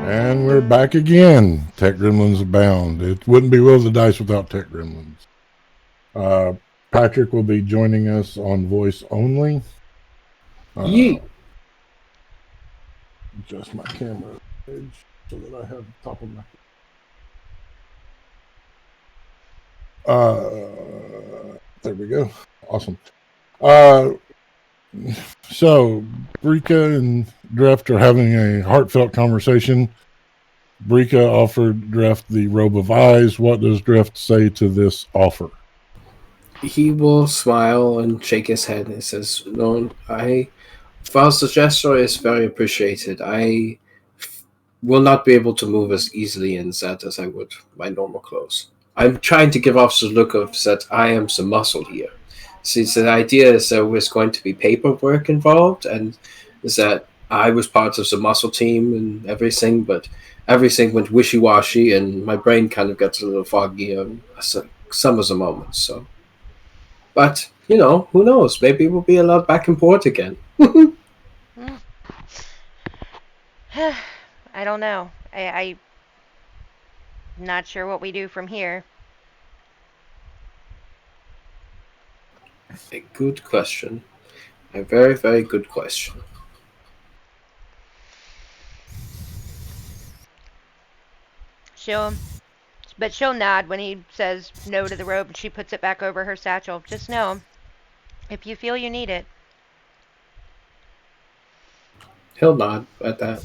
And we're back again. Tech Gremlins abound. It wouldn't be Will of the Dice without Tech Gremlins. Patrick will be joining us on voice only. Yeet. Adjust my camera edge so that I have the top of my. There we go. Awesome. So Brika and Dreft are having a heartfelt conversation. Brika offered Dreft the robe of eyes. What does Dreft say to this offer? He will smile and shake his head and says, "No, while the gesture is very appreciated, I will not be able to move as easily in that as I would my normal clothes. I'm trying to give off the look of that I am the muscle here. See, the idea is there was going to be paperwork involved, and is that I was part of the muscle team and everything, but everything went wishy-washy, and my brain kind of got a little foggy on some of the moments. So, but who knows? Maybe we'll be allowed back in port again." I don't know. I'm not sure what we do from here. A good question. A very, very good question. She'll nod when he says no to the robe and she puts it back over her satchel. Just know, if you feel you need it. He'll nod at that.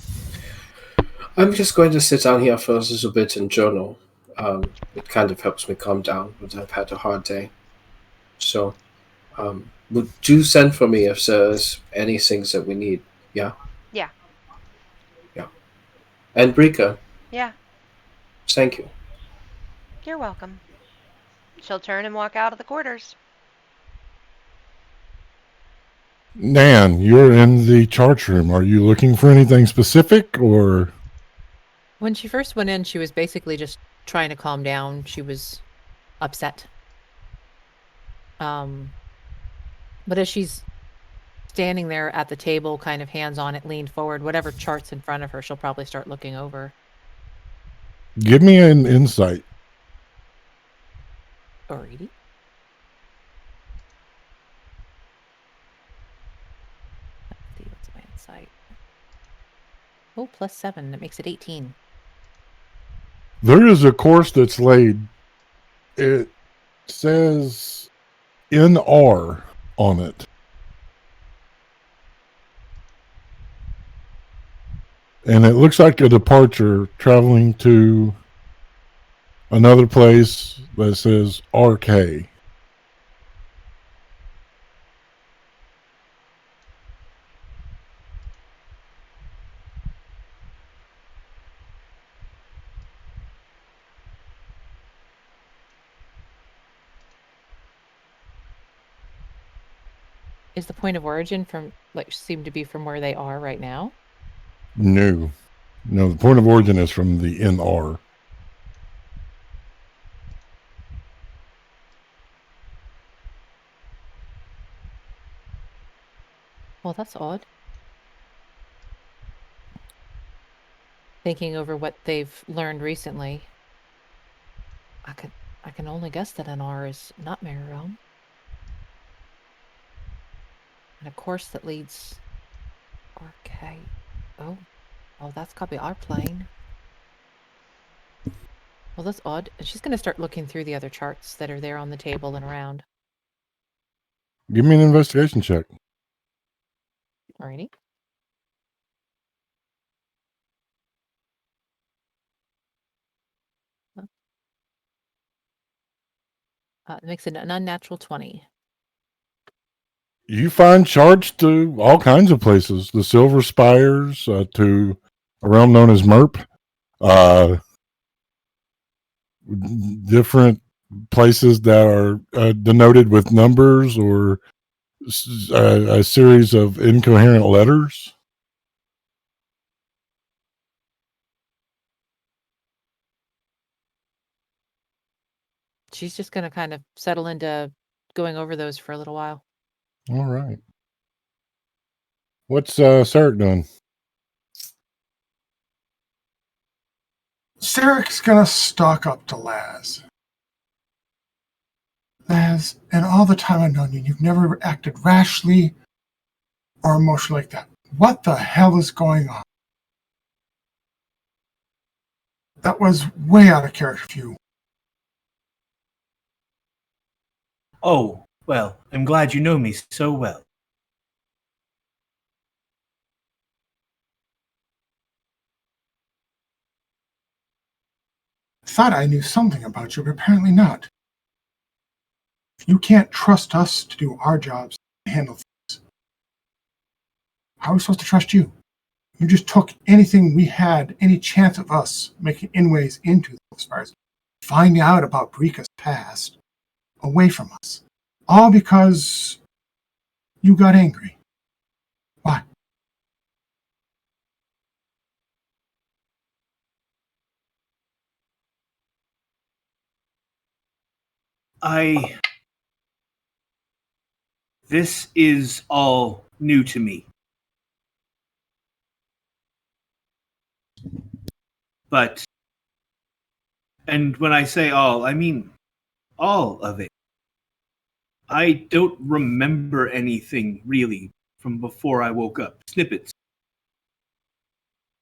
I'm just going to sit down here for a little bit and journal. It kind of helps me calm down when I've had a hard day. So, would you send for me if there's anything that we need? Yeah? Yeah. Yeah. And Brika, Yeah. thank you. You're welcome. She'll turn and walk out of the quarters. Nan, you're in the charge room. Are you looking for anything specific, or? When she first went in, she was basically just trying to calm down. She was upset. But as she's standing there at the table, kind of hands on it, leaned forward, whatever charts in front of her, she'll probably start looking over. Give me an insight. Alrighty. Let's see, what's my insight? Oh, +7. That makes it 18. There is a course that's laid. It says NR on it. And it looks like a departure traveling to another place that says RK. Is the point of origin seem to be from where they are right now? No, the point of origin is from the NR. Well, that's odd. Thinking over what they've learned recently, I can only guess that NR is not Mirror Realm. And a course that leads RK. Oh, that's got to be our plane. Well, that's odd. And she's going to start looking through the other charts that are there on the table and around. Give me an investigation check. Alrighty. It makes it an unnatural 20. You find charts to all kinds of places. The Silver Spires, to a realm known as MERP. Different places that are denoted with numbers or a series of incoherent letters. She's just going to kind of settle into going over those for a little while. All right. What's Sarek doing? Sarek's gonna stalk up to Laz. Laz, in all the time I've known you, you've never acted rashly or emotionally like that. What the hell is going on? That was way out of character for you. Oh, well, I'm glad you know me so well. I thought I knew something about you, but apparently not. If you can't trust us to do our jobs and handle things, how are we supposed to trust you? You just took anything we had, any chance of us making inways into those fires, finding out about Brika's past, away from us. All because you got angry. Why? This is all new to me. But, and when I say all, I mean all of it. I don't remember anything really from before I woke up. Snippets.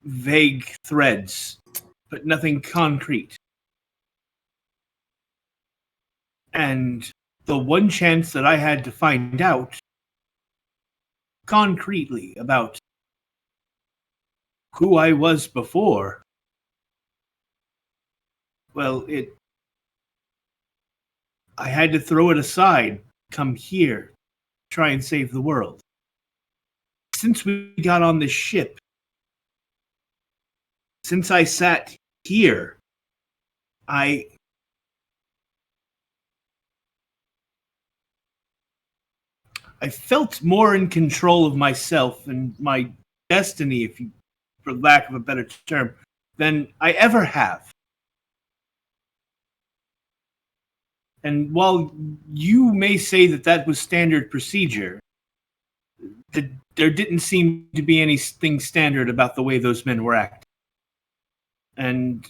Vague threads, but nothing concrete. And the one chance that I had to find out concretely about who I was before, well, I had to throw it aside, come here, try and save the world. Since we got on this ship, since I sat here, I felt more in control of myself and my destiny, if you, for lack of a better term, than I ever have. And while you may say that that was standard procedure, there didn't seem to be anything standard about the way those men were acting. And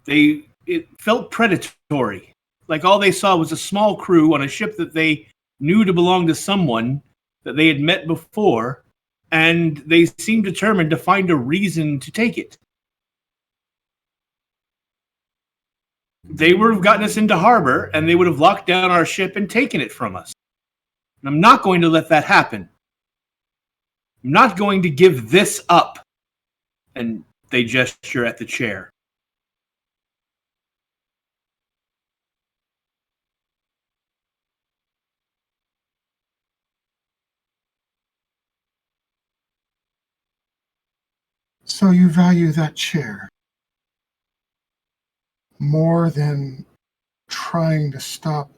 it felt predatory. Like all they saw was a small crew on a ship that they knew to belong to someone that they had met before, and they seemed determined to find a reason to take it. They would have gotten us into harbor, and they would have locked down our ship and taken it from us. And I'm not going to let that happen. I'm not going to give this up. And they gesture at the chair. So you value that chair more than trying to stop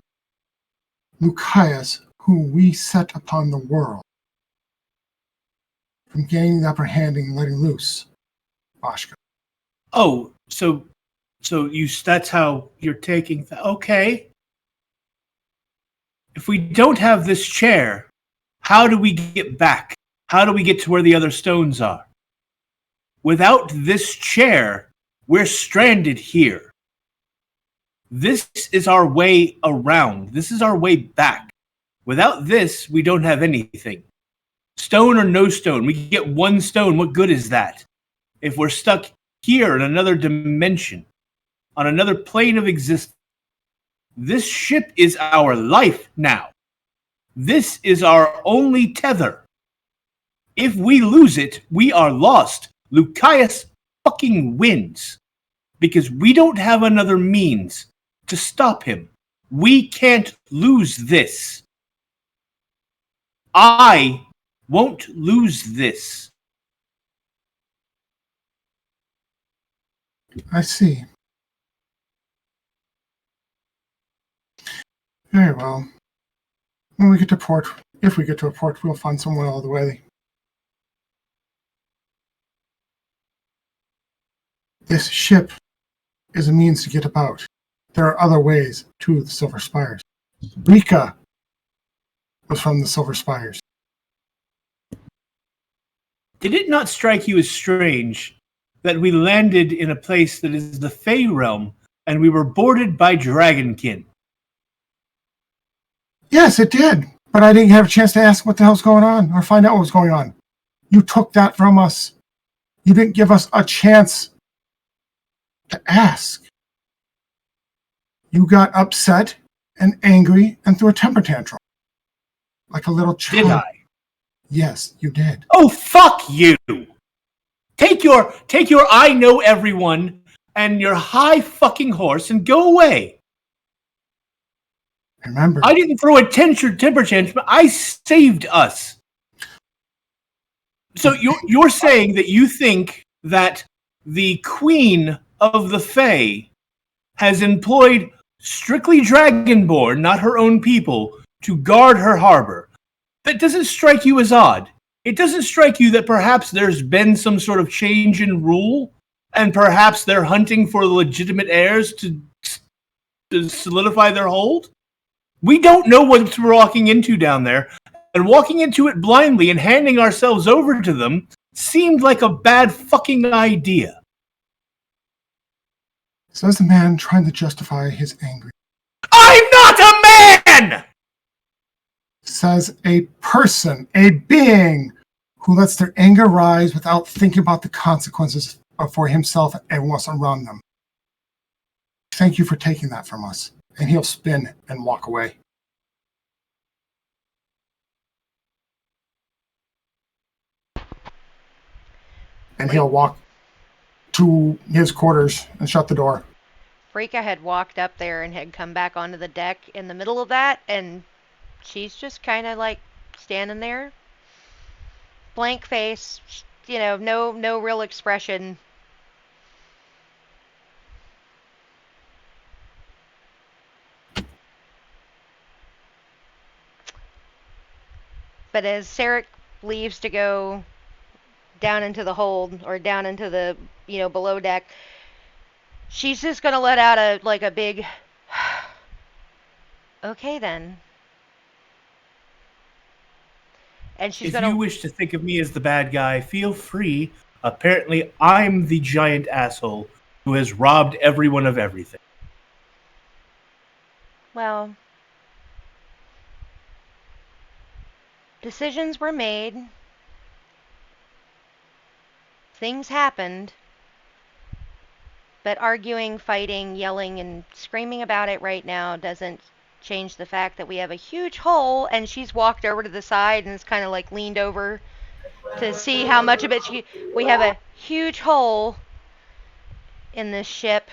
Lucius, who we set upon the world, from gaining the upper hand and letting loose, Bashka. Oh, so that's how you're taking okay. If we don't have this chair, how do we get back? How do we get to where the other stones are? Without this chair, we're stranded here. This is our way around. This is our way back. Without this, we don't have anything. Stone or no stone, we get one stone. What good is that? If we're stuck here in another dimension, on another plane of existence, this ship is our life now. This is our only tether. If we lose it, we are lost. Lucius fucking wins. Because we don't have another means to stop him. We can't lose this. I won't lose this. I see. Very well. When we get to port, if we get to a port, we'll find someone all the way. This ship is a means to get about. There are other ways to the Silver Spires. Brika was from the Silver Spires. Did it not strike you as strange that we landed in a place that is the Fey realm and we were boarded by dragonkin? Yes, it did. But I didn't have a chance to ask what the hell's going on or find out what was going on. You took that from us. You didn't give us a chance to ask. You got upset and angry and threw a temper tantrum. Like a little child. Did I? Yes, you did. Oh, fuck you! Take your I know everyone and your high fucking horse and go away. Remember, I didn't throw a temper tantrum. I saved us. So you're saying that you think that the Queen of the Fae has employed strictly Dragonborn, not her own people, to guard her harbor. That doesn't strike you as odd. It doesn't strike you that perhaps there's been some sort of change in rule, and perhaps they're hunting for legitimate heirs to solidify their hold? We don't know what we're walking into down there, and walking into it blindly and handing ourselves over to them seemed like a bad fucking idea. says the man trying to justify his anger. I'm not a man! Says a person, a being, who lets their anger rise without thinking about the consequences for himself and everyone else around them. Thank you for taking that from us. And he'll spin and walk away. And he'll walk to his quarters and shut the door. Rika had walked up there and had come back onto the deck in the middle of that, and she's just kind of like standing there, blank face, no real expression. But as Sarek leaves to go down into the hold or down into the below deck, she's just gonna let out a big okay then. And she's If you wish to think of me as the bad guy, feel free. Apparently, I'm the giant asshole who has robbed everyone of everything. Well, decisions were made. Things happened. But arguing, fighting, yelling, and screaming about it right now doesn't change the fact that we have a huge hole, and she's walked over to the side and is kind of like leaned over to see how much of it we have a huge hole in this ship,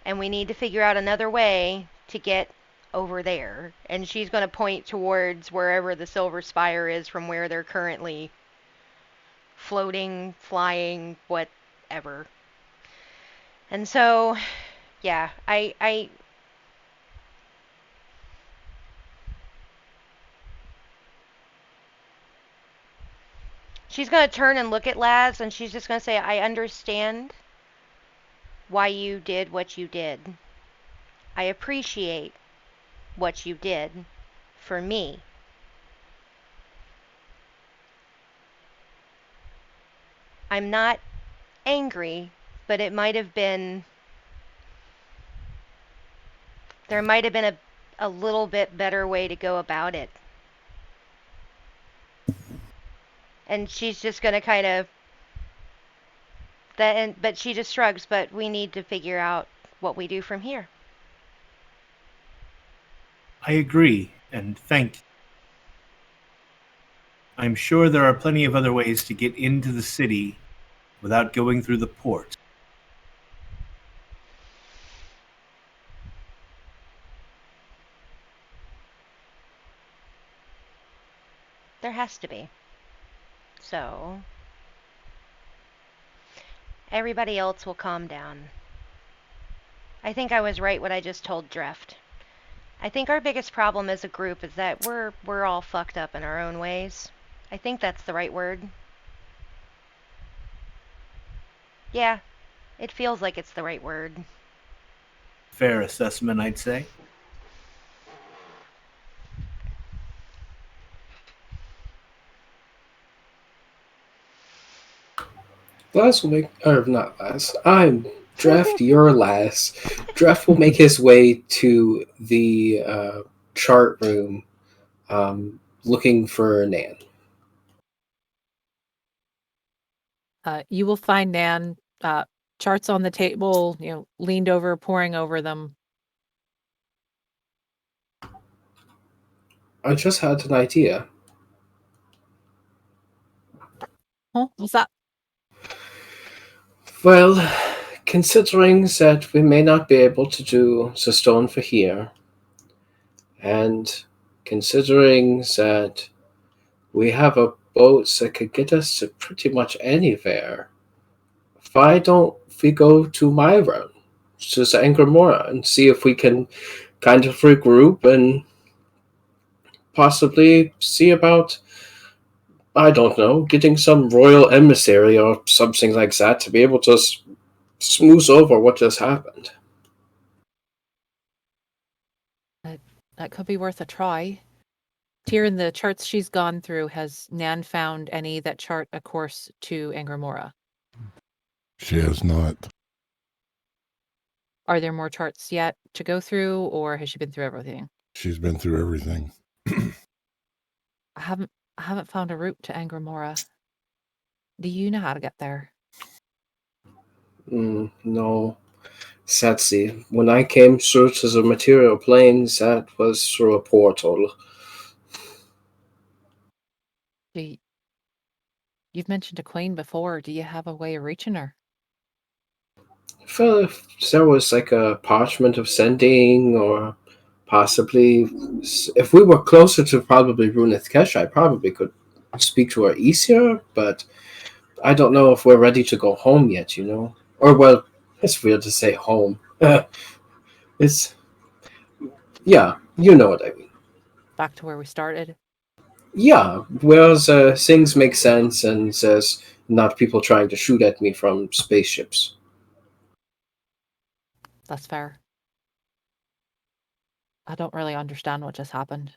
and we need to figure out another way to get over there. And she's going to point towards wherever the Silver Spire is from where they're currently floating, flying, whatever. And so, yeah, she's going to turn and look at Laz, and she's just going to say, I understand why you did what you did. I appreciate what you did for me. I'm not angry, but it might have been, there might have been a little bit better way to go about it. And she's just going to kind of, but she just shrugs, but we need to figure out what we do from here. I agree, and thank you. I'm sure there are plenty of other ways to get into the city without going through the port. There has to be. So, everybody else will calm down. I think I was right what I just told Dreft. I think our biggest problem as a group is that we're all fucked up in our own ways. I think that's the right word. Yeah, it feels like it's the right word. Fair assessment, I'd say. Lass will make, or not Lass. I'm Draft. Your Lass. Draft will make his way to the chart room, looking for Nan. You will find Nan, charts on the table, leaned over, poring over them. I just had an idea. Huh? What's that? Well, considering that we may not be able to do the stone for here, and considering that we have a boat that could get us to pretty much anywhere, why don't we go to Myra, to Angramora, and see if we can kind of regroup and possibly see about, I don't know, getting some royal emissary or something like that to be able to smooth over what just happened. That could be worth a try. Here in the charts she's gone through, has Nan found any that chart a course to Angramora? She has not. Are there more charts yet to go through, or has she been through everything? She's been through everything. I haven't found a route to Angramora. Do you know how to get there? No. Satsi, when I came through to the material planes, that was through a portal. You've mentioned a queen before. Do you have a way of reaching her? Well, if there was like a parchment of sending, or possibly, if we were closer to probably Runeth Kesh, I probably could speak to her easier, but I don't know if we're ready to go home yet, Or, well, it's weird to say home. It's, yeah, you know what I mean. Back to where we started? Yeah, whereas things make sense and there's not people trying to shoot at me from spaceships. That's fair. I don't really understand what just happened.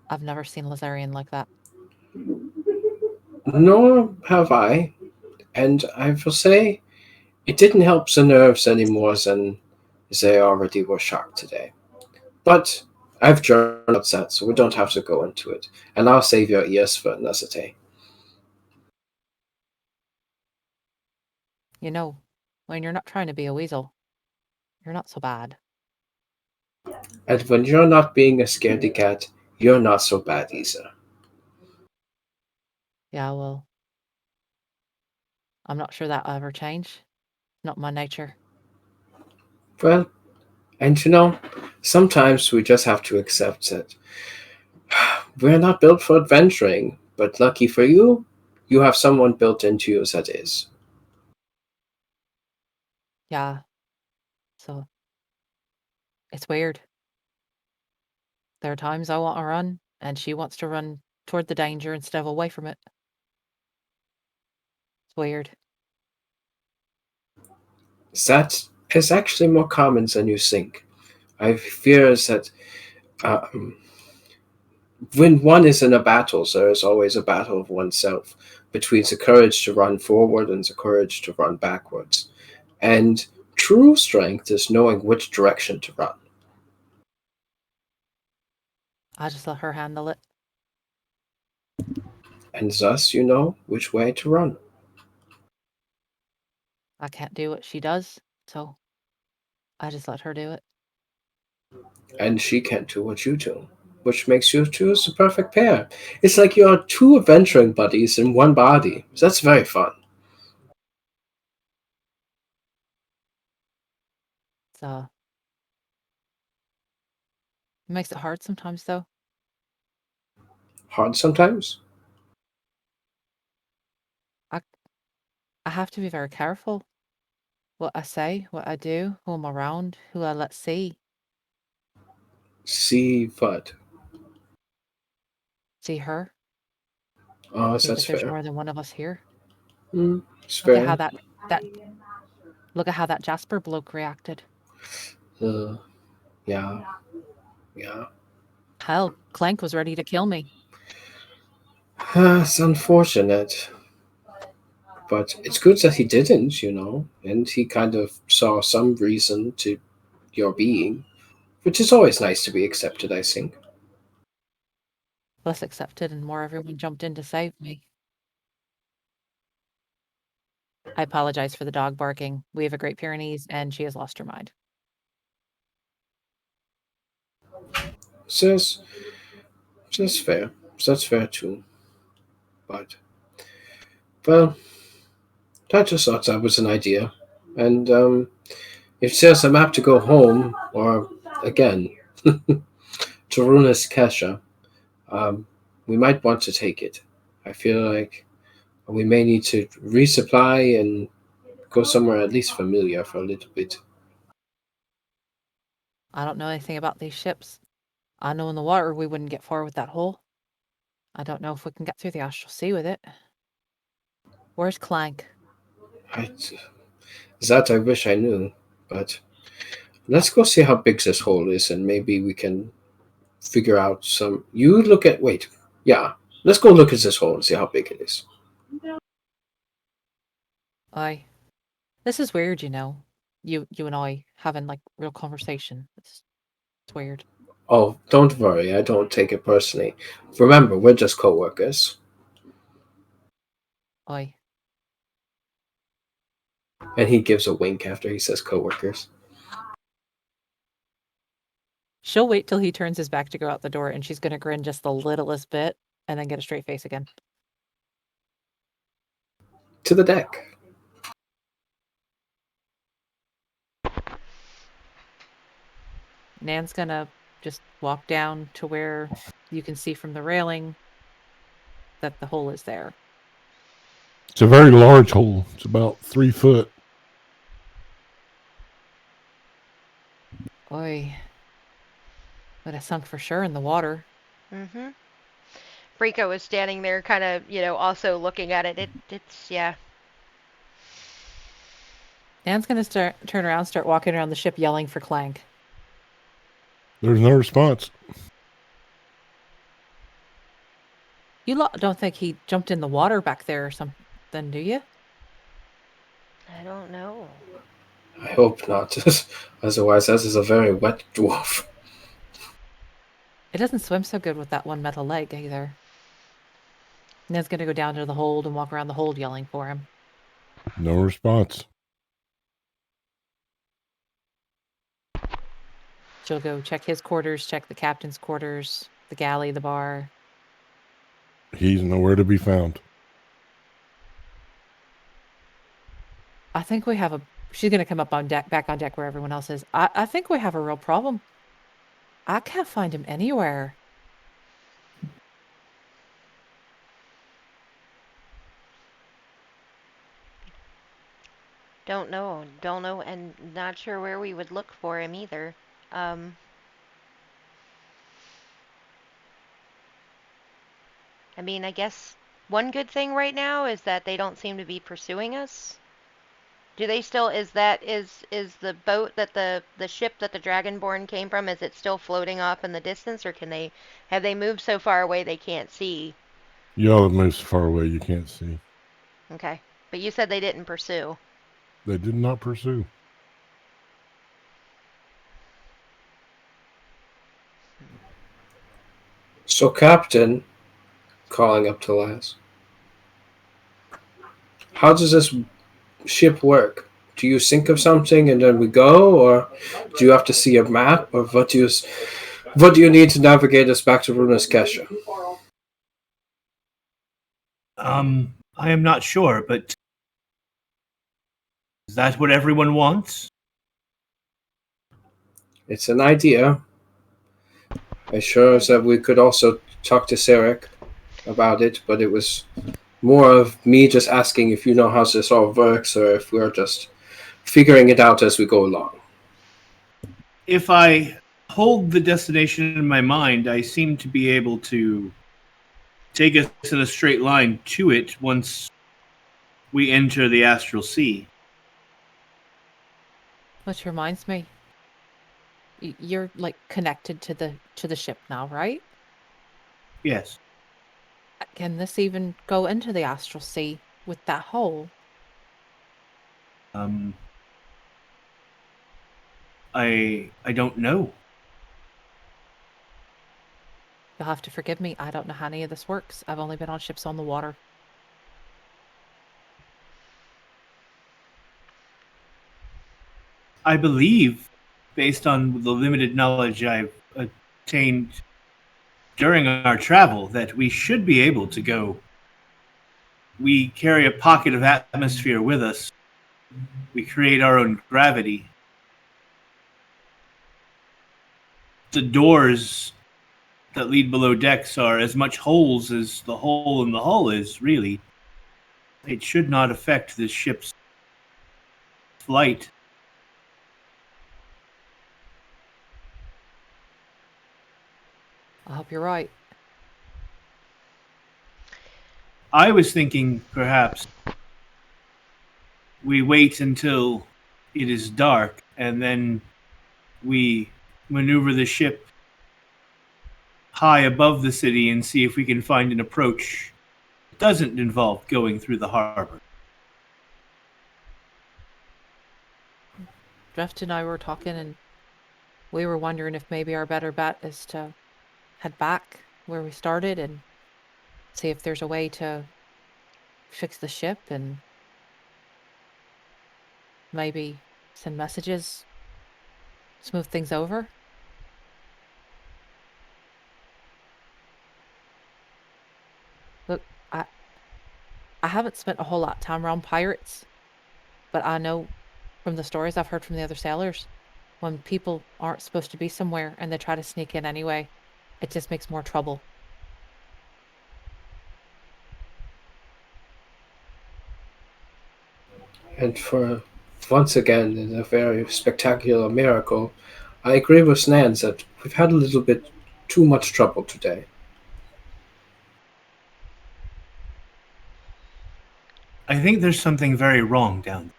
I've never seen Lazarian like that. Nor have I, and I will say it didn't help the nerves any more than they already were shocked today. But I've journaled about that, so we don't have to go into it, and I'll save your ears for another day. When you're not trying to be a weasel, you're not so bad. And when you're not being a scaredy cat, you're not so bad either. Yeah, well, I'm not sure that'll ever change. Not my nature. Well, and sometimes we just have to accept that we're not built for adventuring, but lucky for you, you have someone built into you that is. Yeah. So it's weird. There are times I want to run, and she wants to run toward the danger instead of away from it. It's weird. That is actually more common than you think. I fear that when one is in a battle, there is always a battle of oneself between the courage to run forward and the courage to run backwards. And true strength is knowing which direction to run. I just let her handle it. And thus you know which way to run. I can't do what she does, so I just let her do it. And she can't do what you do, which makes you two the perfect pair. It's like you're two adventuring buddies in one body. That's very fun. So it makes it hard sometimes, though. Hard sometimes? I have to be very careful. What I say, what I do, who I'm around, who I let see. See what? See her. Oh, See that's that there's fair. more than one of us here. It's Look fair. at how that look at how that Jasper bloke reacted. Yeah. Yeah. Hell, Clank was ready to kill me. It's unfortunate. But it's good that he didn't, and he kind of saw some reason to your being, which is always nice to be accepted, I think. Less accepted and more everyone jumped in to save me. I apologize for the dog barking. We have a Great Pyrenees and she has lost her mind. So that's fair. That's fair too. But, well, I just thought that was an idea. And if there's a map to go home, or again, to Runa's Kesha, we might want to take it. I feel like we may need to resupply and go somewhere at least familiar for a little bit. I don't know anything about these ships. I know in the water we wouldn't get far with that hole. I don't know if we can get through the Astral Sea with it. Where's Clank? That I wish I knew, but let's go see how big this hole is, and maybe we can figure out some. You look at. Wait. Yeah. Let's go look at this hole and see how big it is. This is weird, You and I having like real conversation. It's weird. Oh, don't worry. I don't take it personally. Remember, we're just co-workers. Aye. And he gives a wink after he says co-workers. She'll wait till he turns his back to go out the door, and she's gonna grin just the littlest bit, and then get a straight face again. To the deck. Nan's gonna just walk down to where you can see from the railing that the hole is there. It's a very large hole. It's about 3 foot. Oy. Would have sunk for sure in the water. Mm-hmm. Rico was standing there kind of, also looking at it. It's, yeah. Nan's gonna turn around, start walking around the ship yelling for Clank. There's no response. You don't think he jumped in the water back there or something, do you? I don't know. I hope not. Otherwise, this is a very wet dwarf. It doesn't swim so good with that one metal leg either. Nan's gonna go down to the hold and walk around the hold yelling for him. No response. She'll go check his quarters, check the captain's quarters, the galley, the bar. He's nowhere to be found. I think we have she's gonna come up on deck, back on deck where everyone else is. I think we have a real problem. I can't find him anywhere. Don't know, and not sure where we would look for him either. I mean, I guess one good thing right now is that they don't seem to be pursuing us. Do they still, is the boat that the ship that the Dragonborn came from, is it still floating off in the distance, or have they moved so far away they can't see? Y'all have moved so far away you can't see. Okay. But you said they didn't pursue. They did not pursue. So, Captain, calling up to Laz, how does this ship work? Do you think of something and then we go, or do you have to see a map, or what do you need to navigate us back to Runa's Kesha? I am not sure, but is that what everyone wants? It's an idea. I sure as that we could also talk to Sarek about it, but it was more of me just asking if you know how this all works, or if we're just figuring it out as we go along. If I hold the destination in my mind, I seem to be able to take us in a straight line to it once we enter the Astral Sea. Which reminds me, you're like connected to the ship now, right? Yes. Can this even go into the Astral Sea with that hole? I don't know. You'll have to forgive me. I don't know how any of this works. I've only been on ships on the water. I believe, based on the limited knowledge I've attained during our travel, that we should be able to go. We carry a pocket of atmosphere with us. We create our own gravity. The doors that lead below decks are as much holes as the hole in the hull is, really. It should not affect this ship's flight. I hope you're right. I was thinking perhaps we wait until it is dark and then we maneuver the ship high above the city and see if we can find an approach that doesn't involve going through the harbor. Jeff and I were talking, and we were wondering if maybe our better bet is to head back where we started and see if there's a way to fix the ship and maybe send messages, smooth things over. Look, I haven't spent a whole lot of time around pirates, but I know from the stories I've heard from the other sailors, when people aren't supposed to be somewhere and they try to sneak in anyway, it just makes more trouble. And for once again, in a very spectacular miracle, I agree with Nans that we've had a little bit too much trouble today. I think there's something very wrong down there.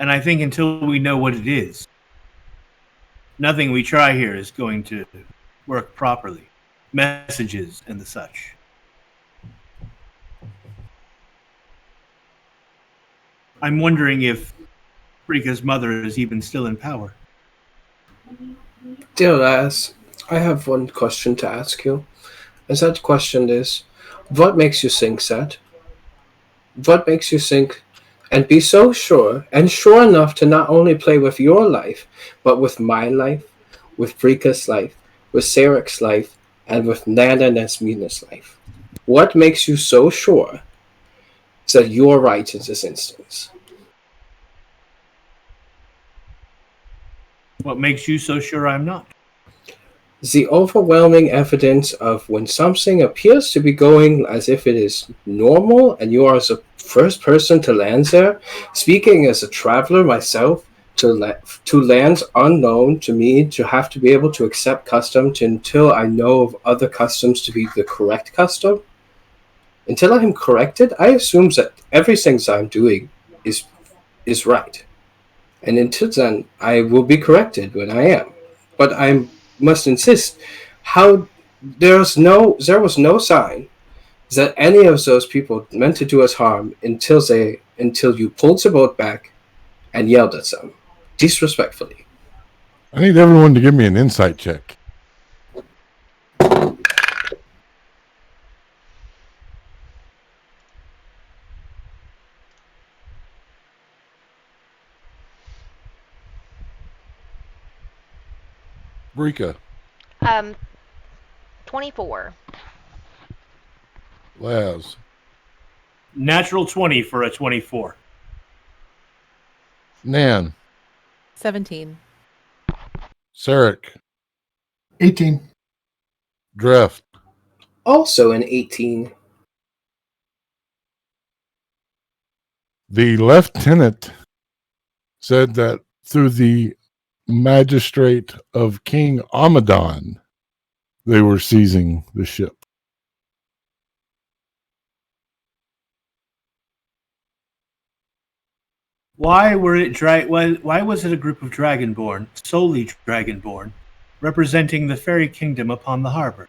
And I think until we know what it is, nothing we try here is going to work properly. Messages and the such. I'm wondering if Rika's mother is even still in power. Dear Laz, I have one question to ask you. And that question is, what makes you think that? What makes you think and be so sure and sure enough to not only play with your life, but with my life, with Rika's life, with Sarek's life, and with Nana Nesmina's life? What makes you so sure that you're right in this instance? What makes you so sure I'm not? The overwhelming evidence of when something appears to be going as if it is normal and you are the first person to land there, speaking as a traveler myself, to lands unknown to me, to have to be able to accept customs until I know of other customs to be the correct custom. Until I am corrected, I assume that everything that I'm doing is right. And until then, I will be corrected when I am. But I must insist, how there was no sign that any of those people meant to do us harm until you pulled the boat back and yelled at them disrespectfully. I need everyone to give me an insight check. Rika, 24. Laz, Natural 20 for a 24. Nan, 17. Sarek, 18. Dreft. Also an 18. The lieutenant said that through the magistrate of King Amadon, they were seizing the ship. Why was it a group of Dragonborn, solely Dragonborn, representing the fairy kingdom upon the harbor?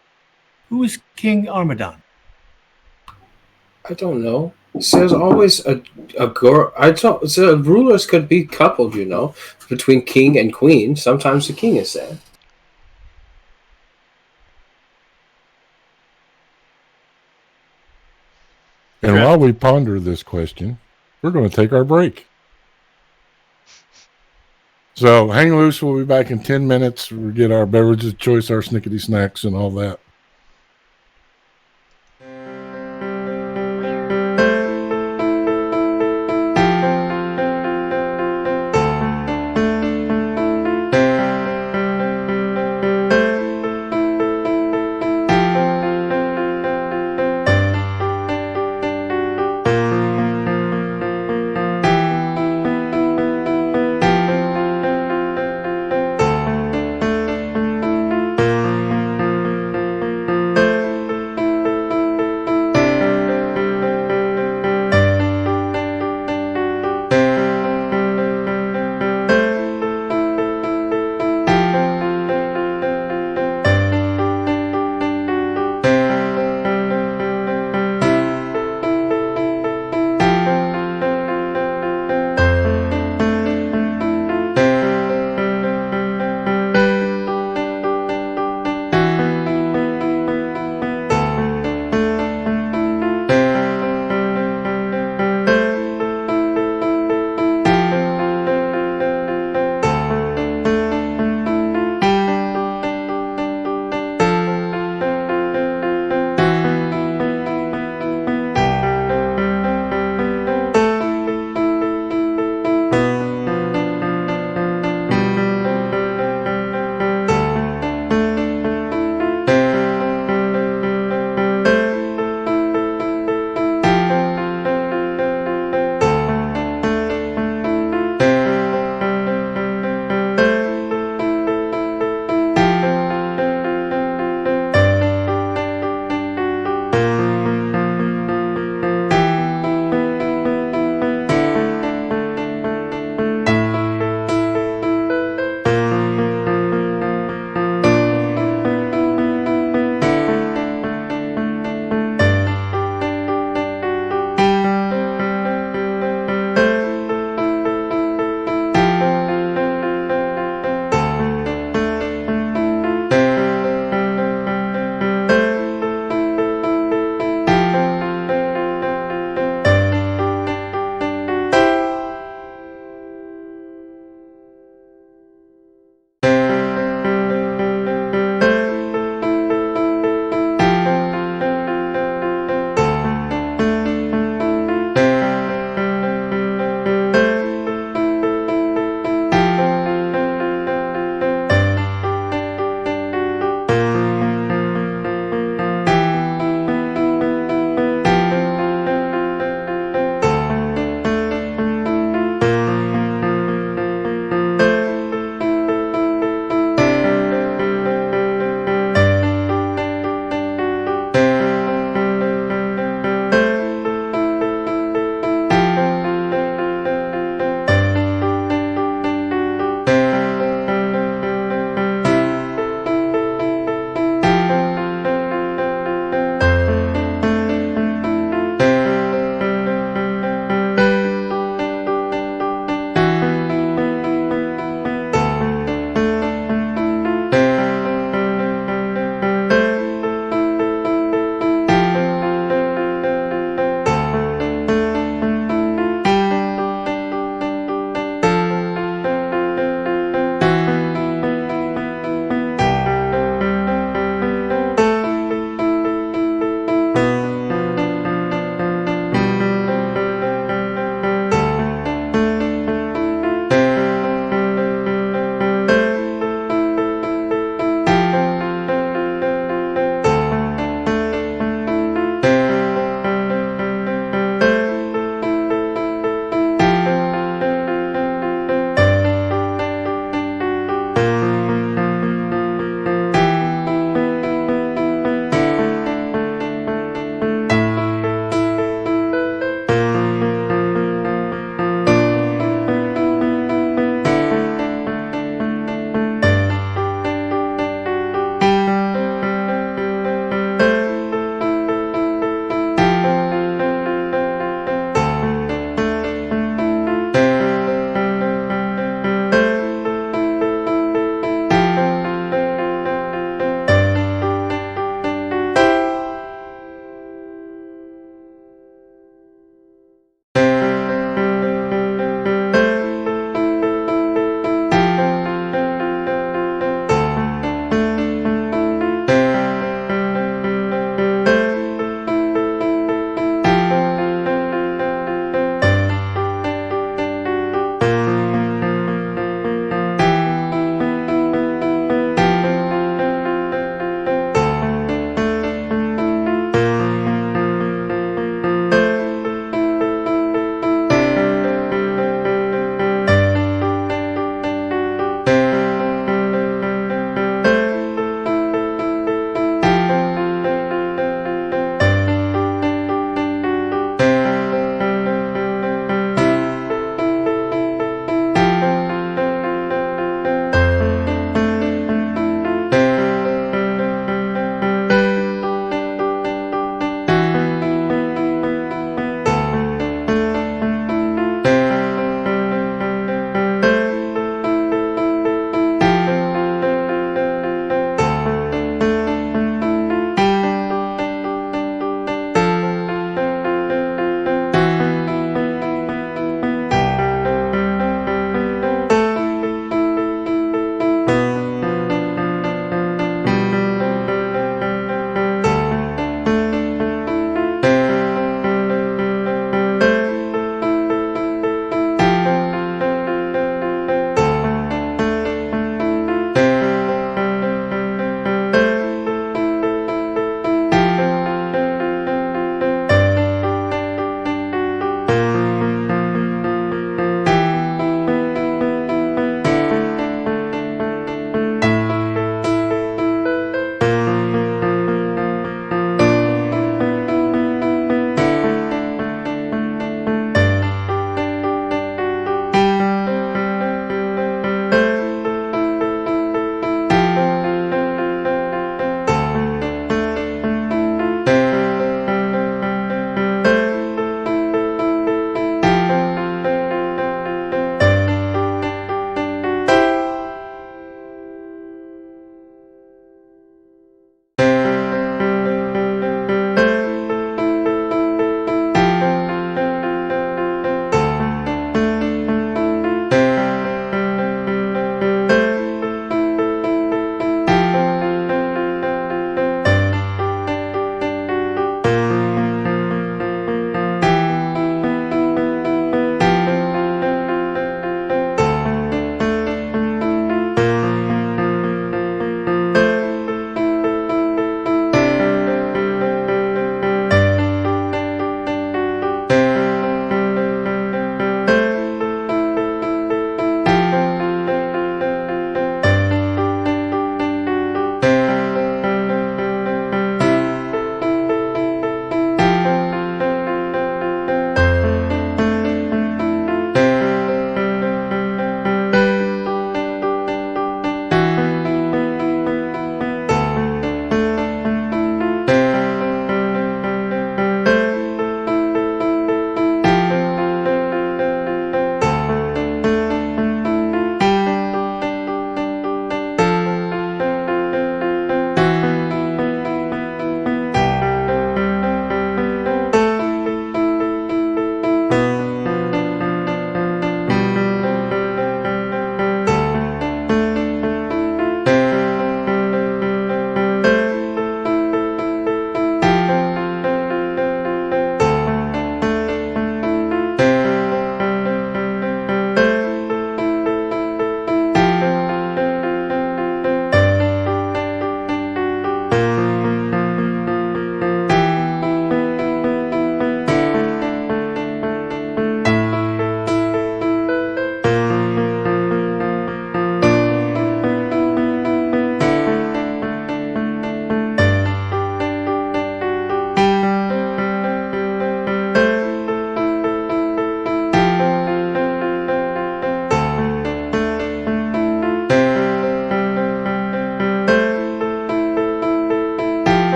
Who is King Armadon? I don't know. So there's always a girl. I don't. So rulers could be coupled, between king and queen. Sometimes the king is there. And while we ponder this question, we're going to take our break. So hang loose. We'll be back in 10 minutes. We'll get our beverages of choice, our snickety snacks, and all that.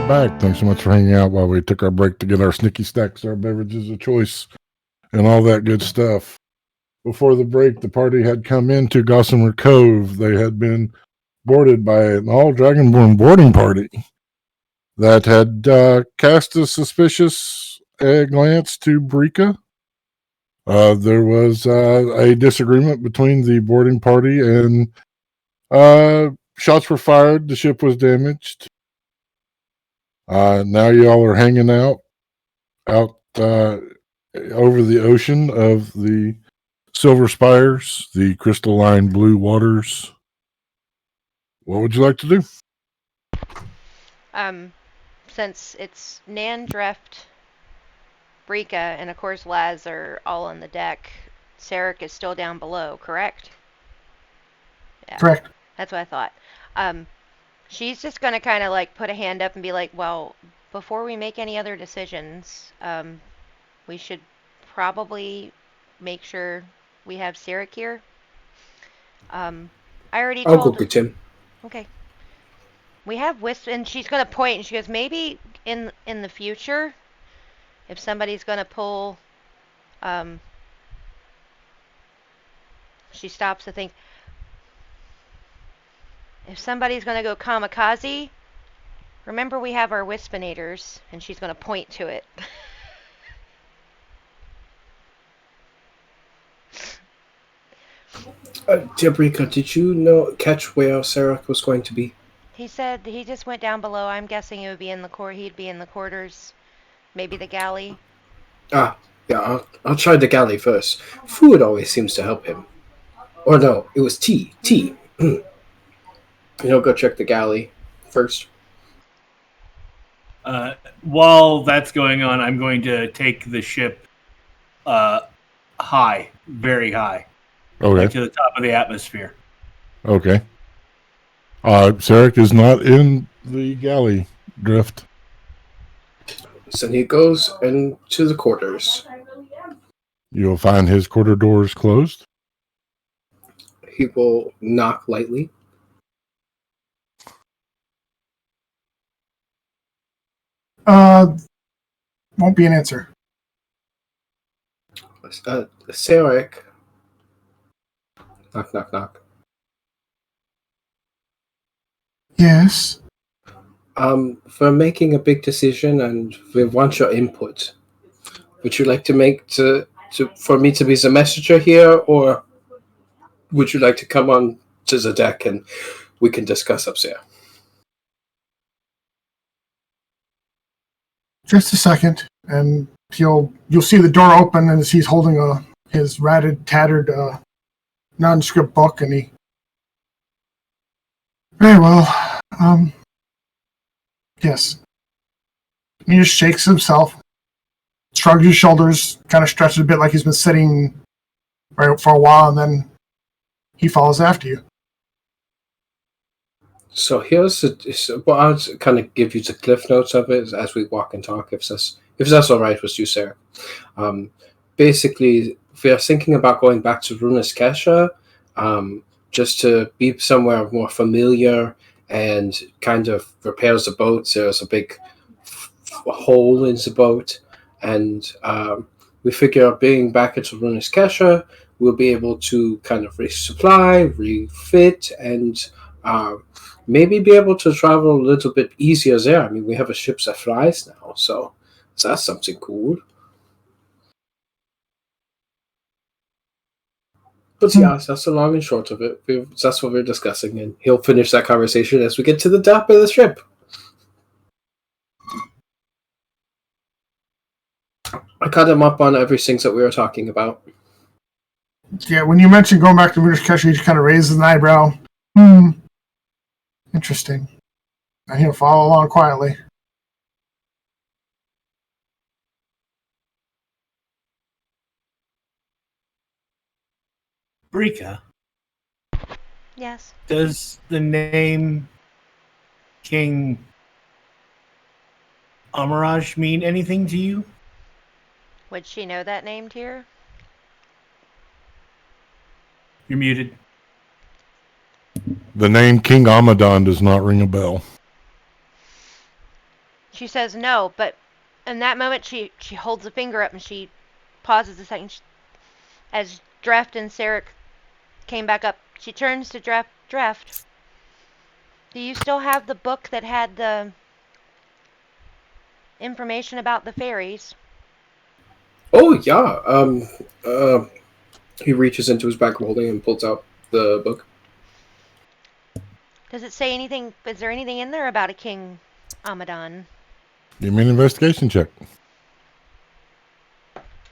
back. Thanks so much for hanging out while we took our break to get our snicky stacks, our beverages of choice, and all that good stuff. Before the break, the party had come into Gossamer Cove. They had been boarded by an all Dragonborn boarding party that had cast a suspicious glance to Brika. There was a disagreement between the boarding party, and shots were fired. The ship was damaged. Now y'all are hanging out over the ocean of the Silver Spires, the crystalline blue waters. What would you like to do? Since it's Nan, Dreft, Brika, and of course Laz are all on the deck, Sarek is still down below, correct? Yeah. Correct. That's what I thought. She's just gonna kind of like put a hand up and be like, well, before we make any other decisions, we should probably make sure we have Sarek here. I already I'll go told her. get him. Okay. We have Wisp, and she's gonna point, and she goes, maybe in the future, if somebody's gonna pull, she stops to think, if somebody's gonna go kamikaze, remember we have our Wispinators, and she's gonna point to it. Jabrika, did you catch where Sarek was going to be? He said he just went down below. I'm guessing it would be in the he'd be in the quarters, maybe the galley. Yeah, I'll try the galley first. Food always seems to help him. Or no, it was tea. Tea. Go check the galley first. While that's going on, I'm going to take the ship high, very high. Okay. Like to the top of the atmosphere. Okay. Sarek is not in the galley drift. So he goes into the quarters. You'll find his quarter doors closed. He will knock lightly. Won't be an answer. Sarek. Knock, knock, knock. Yes. For making a big decision, and we want your input. Would you like to for me to be the messenger here, or would you like to come on to the deck and we can discuss up there? Just a second, and you'll see the door open, and he's holding his ratted, tattered nondescript book, and he. Very well. Yes. He just shakes himself, shrugs his shoulders, kind of stretches a bit like he's been sitting right for a while, and then he follows after you. So I'll kind of give you the cliff notes of it as we walk and talk, if that's all right with you, Sarah. Basically, we are thinking about going back to Runas Kesha, just to be somewhere more familiar and kind of repairs the boat. There's a big hole in the boat, and we figure being back into Runas Kesha, we'll be able to kind of resupply, refit, and maybe be able to travel a little bit easier there. I mean, we have a ship that flies now, so that's something cool. But yeah, that's the long and short of it. That's what we're discussing, and he'll finish that conversation as we get to the top of the ship. I caught him up on everything that we were talking about. Yeah, when you mentioned going back to Runas Kesha, he just kind of raises an eyebrow. Interesting. And he'll follow along quietly. Brika. Yes. Does the name King Amaraj mean anything to you? Would she know that name, Tyr? You're muted. The name King Amadon does not ring a bell. She says no, but in that moment she holds a finger up and she pauses a second. As Dreft and Sarek came back up, she turns to Dreft. Do you still have the book that had the information about the fairies? Oh yeah. He reaches into his back holding and pulls out the book. Does it say anything? Is there anything in there about a King Amadon? Give me an investigation check.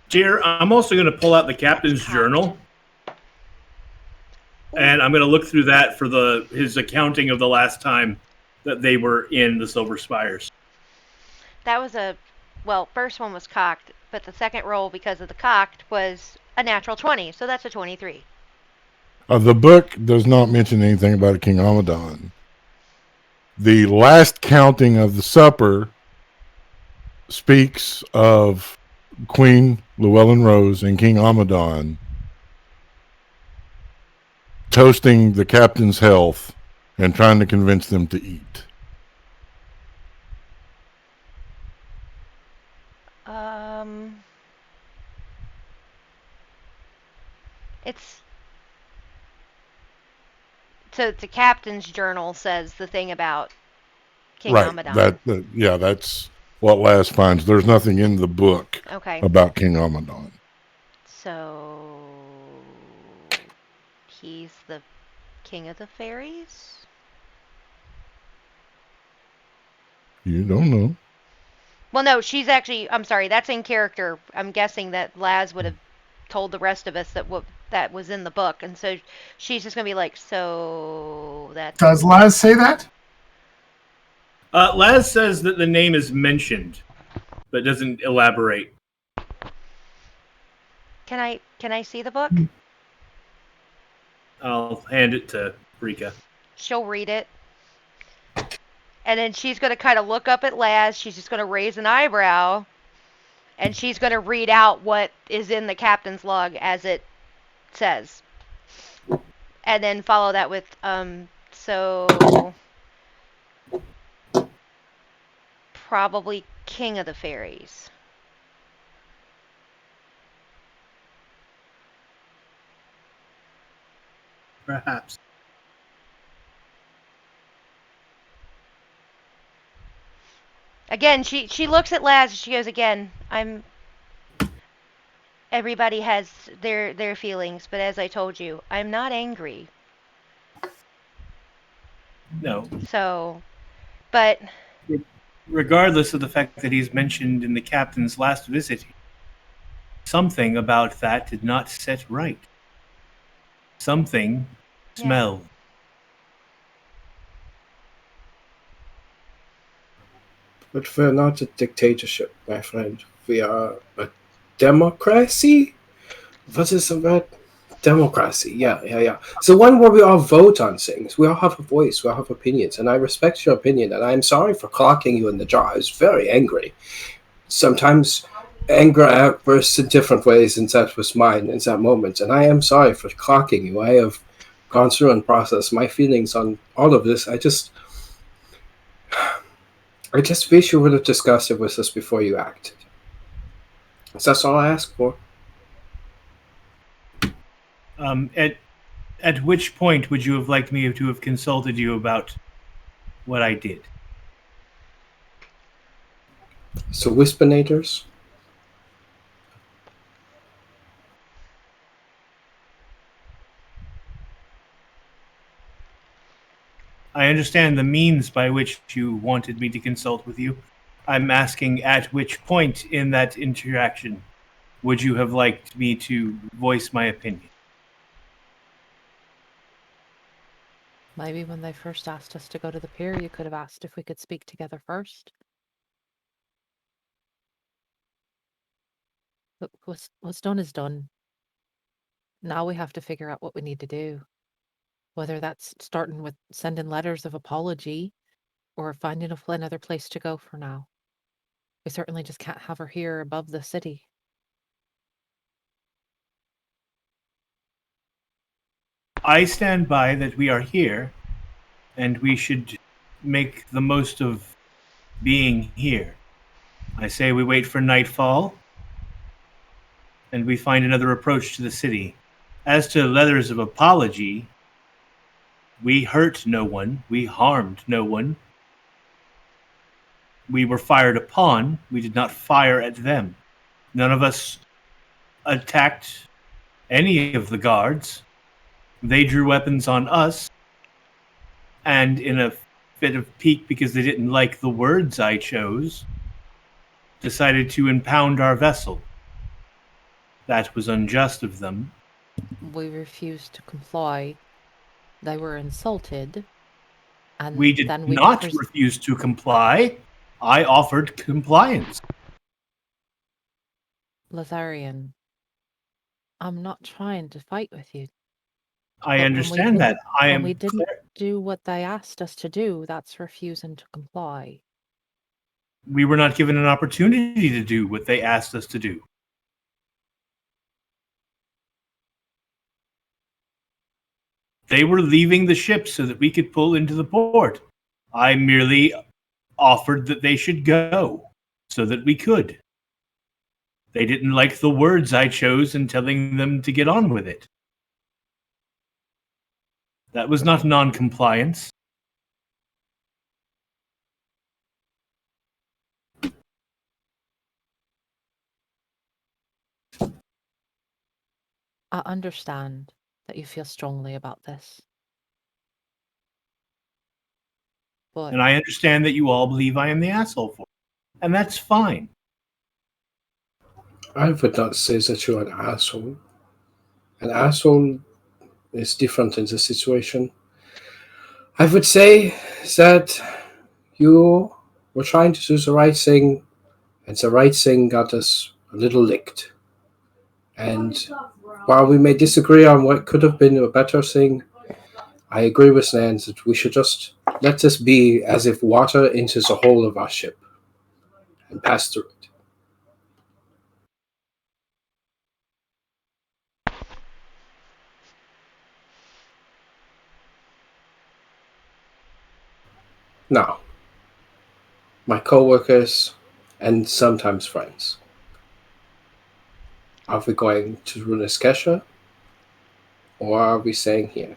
Dear, I'm also going to pull out the captain's journal, and I'm going to look through that for his accounting of the last time that they were in the Silver Spires. That was first one was cocked, but the second roll, because of the cocked, was a natural 20, so that's a 23. The book does not mention anything about King Amadon. The last counting of the supper speaks of Queen Llewellyn Rose and King Amadon toasting the captain's health and trying to convince them to eat. It's so the captain's journal says the thing about King Amadon. That's what Laz finds. There's nothing in the book about King Amadon. So he's the king of the fairies? You don't know. Well, no, she's actually, I'm sorry, that's in character. I'm guessing that Laz would have told the rest of us that was in the book. And so she's just going to be like, so that... Does Laz say that? Laz says that the name is mentioned, but doesn't elaborate. Can I see the book? I'll hand it to Rika. She'll read it. And then she's going to kind of look up at Laz. She's just going to raise an eyebrow. And she's going to read out what is in the captain's log as it says. And then follow that with, so... probably king of the fairies. Perhaps. Again, she looks at Laz and she goes, again, everybody has their feelings, but as I told you, I'm not angry. No. So, but... regardless of the fact that he's mentioned in the captain's last visit, something about that did not set right. Something smelled. But we're not a dictatorship, my friend. We are a democracy? What is the word? Democracy, yeah. It's the one where we all vote on things. We all have a voice, we all have opinions, and I respect your opinion, and I'm sorry for clocking you in the jaw. I was very angry. Sometimes anger outbursts in different ways, and that was mine in that moment, and I am sorry for clocking you. I have gone through and processed my feelings on all of this. I just wish you would have discussed it with us before you acted. So that's all I ask for. At which point would you have liked me to have consulted you about what I did? So Wispinators? I understand the means by which you wanted me to consult with you. I'm asking at which point in that interaction would you have liked me to voice my opinion? Maybe when they first asked us to go to the pier, you could have asked if we could speak together first. But what's done is done. Now we have to figure out what we need to do. Whether that's starting with sending letters of apology or finding another place to go for now. We certainly just can't have her here above the city. I stand by that we are here, and we should make the most of being here. I say we wait for nightfall, and we find another approach to the city. As to letters of apology, we hurt no one, we harmed no one. We were fired upon, we did not fire at them. None of us attacked any of the guards. They drew weapons on us, and in a fit of pique because they didn't like the words I chose, decided to impound our vessel. That was unjust of them. We refused to comply. They were insulted. And We did then not refuse to comply. I offered compliance. Lazarian, I'm not trying to fight with you. I But understand that. when we didn't do what they asked us to do, that's refusing to comply. We were not given an opportunity to do what they asked us to do. They were leaving the ship so that we could pull into the port. I merely offered that they should go so that we could. They didn't like the words I chose in telling them to get on with it. That was not non-compliance. I understand that you feel strongly about this. But And I understand that you all believe I am the asshole for it. And that's fine. I would not say that you're an asshole. An asshole is different in this situation. I would say that you were trying to do the right thing, and the right thing got us a little licked. And while we may disagree on what could have been a better thing, I agree with Nan that we should just let this be as if water enters the hull of our ship and pass through it. Now, my co-workers and sometimes friends, are we going to Runeskesha, or are we staying here?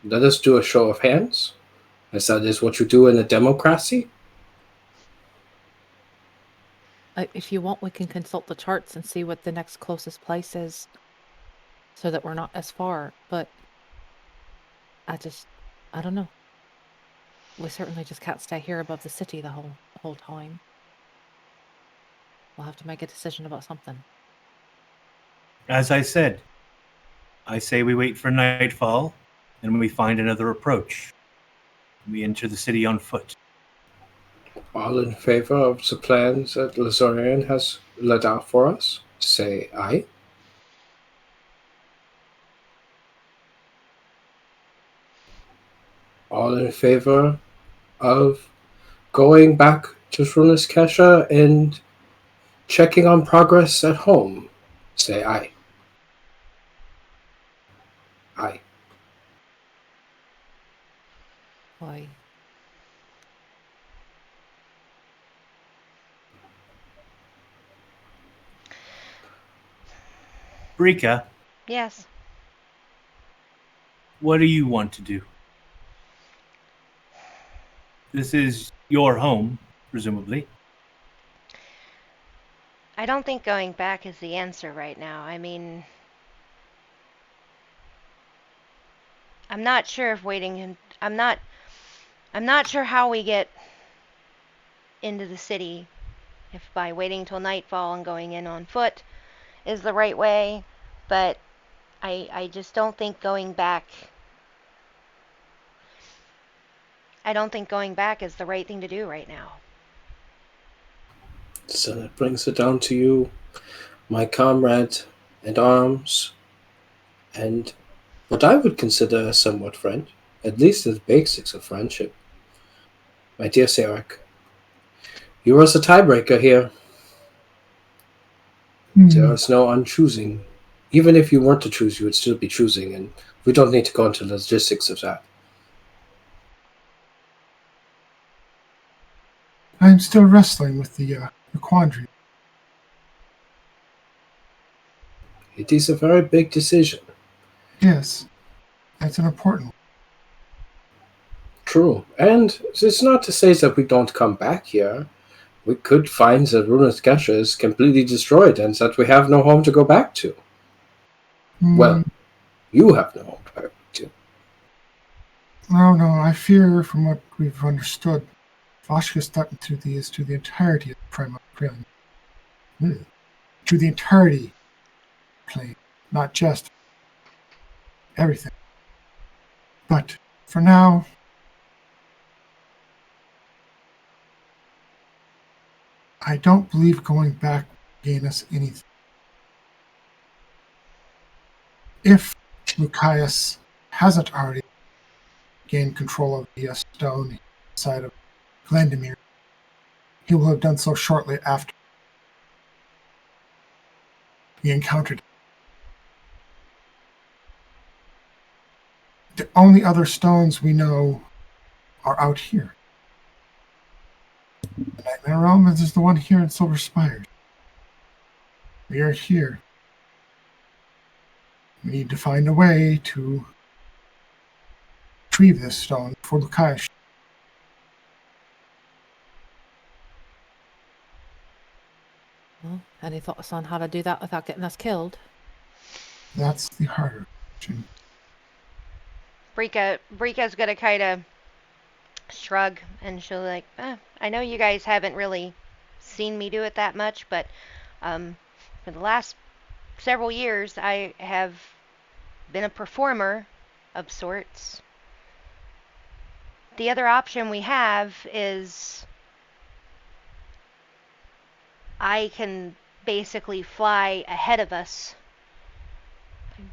Let us do a show of hands, as that is what you do in a democracy. if you want, we can consult the charts and see what the next closest place is so that we're not as far. But I don't know. We certainly just can't stay here above the city the whole time. We'll have to make a decision about something. As I said, I say we wait for nightfall, and we find another approach. We enter the city on foot. All in favor of the plans that Lazarian has laid out for us, say aye. All in favor of going back to Runeskesha and checking on progress at home, say aye. Aye. Why? Brika, Yes. what do you want to do? This is your home, presumably. I don't think going back is the answer right now. I mean, I'm not sure if I'm not sure how we get into the city, if by waiting till nightfall and going in on foot is the right way, but I just don't think going back. I don't think going back is the right thing to do right now. So that brings it down to you, my comrade at arms, and what I would consider a somewhat friend, at least the basics of friendship. My dear Sarek, you are the tiebreaker here. There is no unchoosing. Even if you weren't to choose, you would still be choosing, and we don't need to go into the logistics of that. I'm still wrestling with the quandary. It is a very big decision. Yes, that's an important one. True. And it's not to say that we don't come back here. We could find that Runeth Kesha is completely destroyed and that we have no home to go back to. Well, you have no home to go back to. No, I fear from what we've understood, Vashka's threatened to the entirety of the primary plane. To the entirety plane, not just everything. But for now, I don't believe going back will gain us anything. If Lucius hasn't already gained control of the stone inside of Glandamir, he will have done so shortly after he encountered it. The only other stones we know are out here. The Nightmare Realm is the one here in Silver Spire. We are here. We need to find a way to retrieve this stone for Lucius. Well, any thoughts on how to do that without getting us killed? That's the harder question. Brika's gonna kind of shrug, and she'll like, I know you guys haven't really seen me do it that much, but for the last several years, I have been a performer of sorts. The other option we have is I can basically fly ahead of us.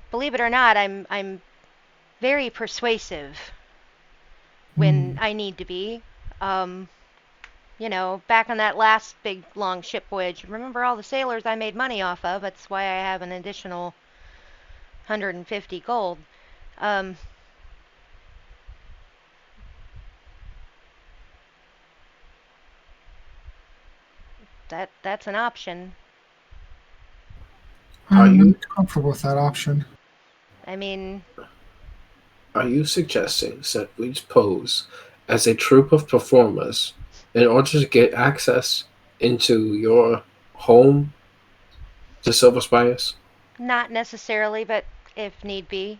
Believe it or not, I'm very persuasive when I need to be. Back on that last big long ship voyage, remember all the sailors I made money off of? That's why I have an additional 150 gold. That's an option. I'm not comfortable with that option. I mean, are you suggesting that we pose as a troupe of performers in order to get access into your home, the Silver Spires? not necessarily, but if need be.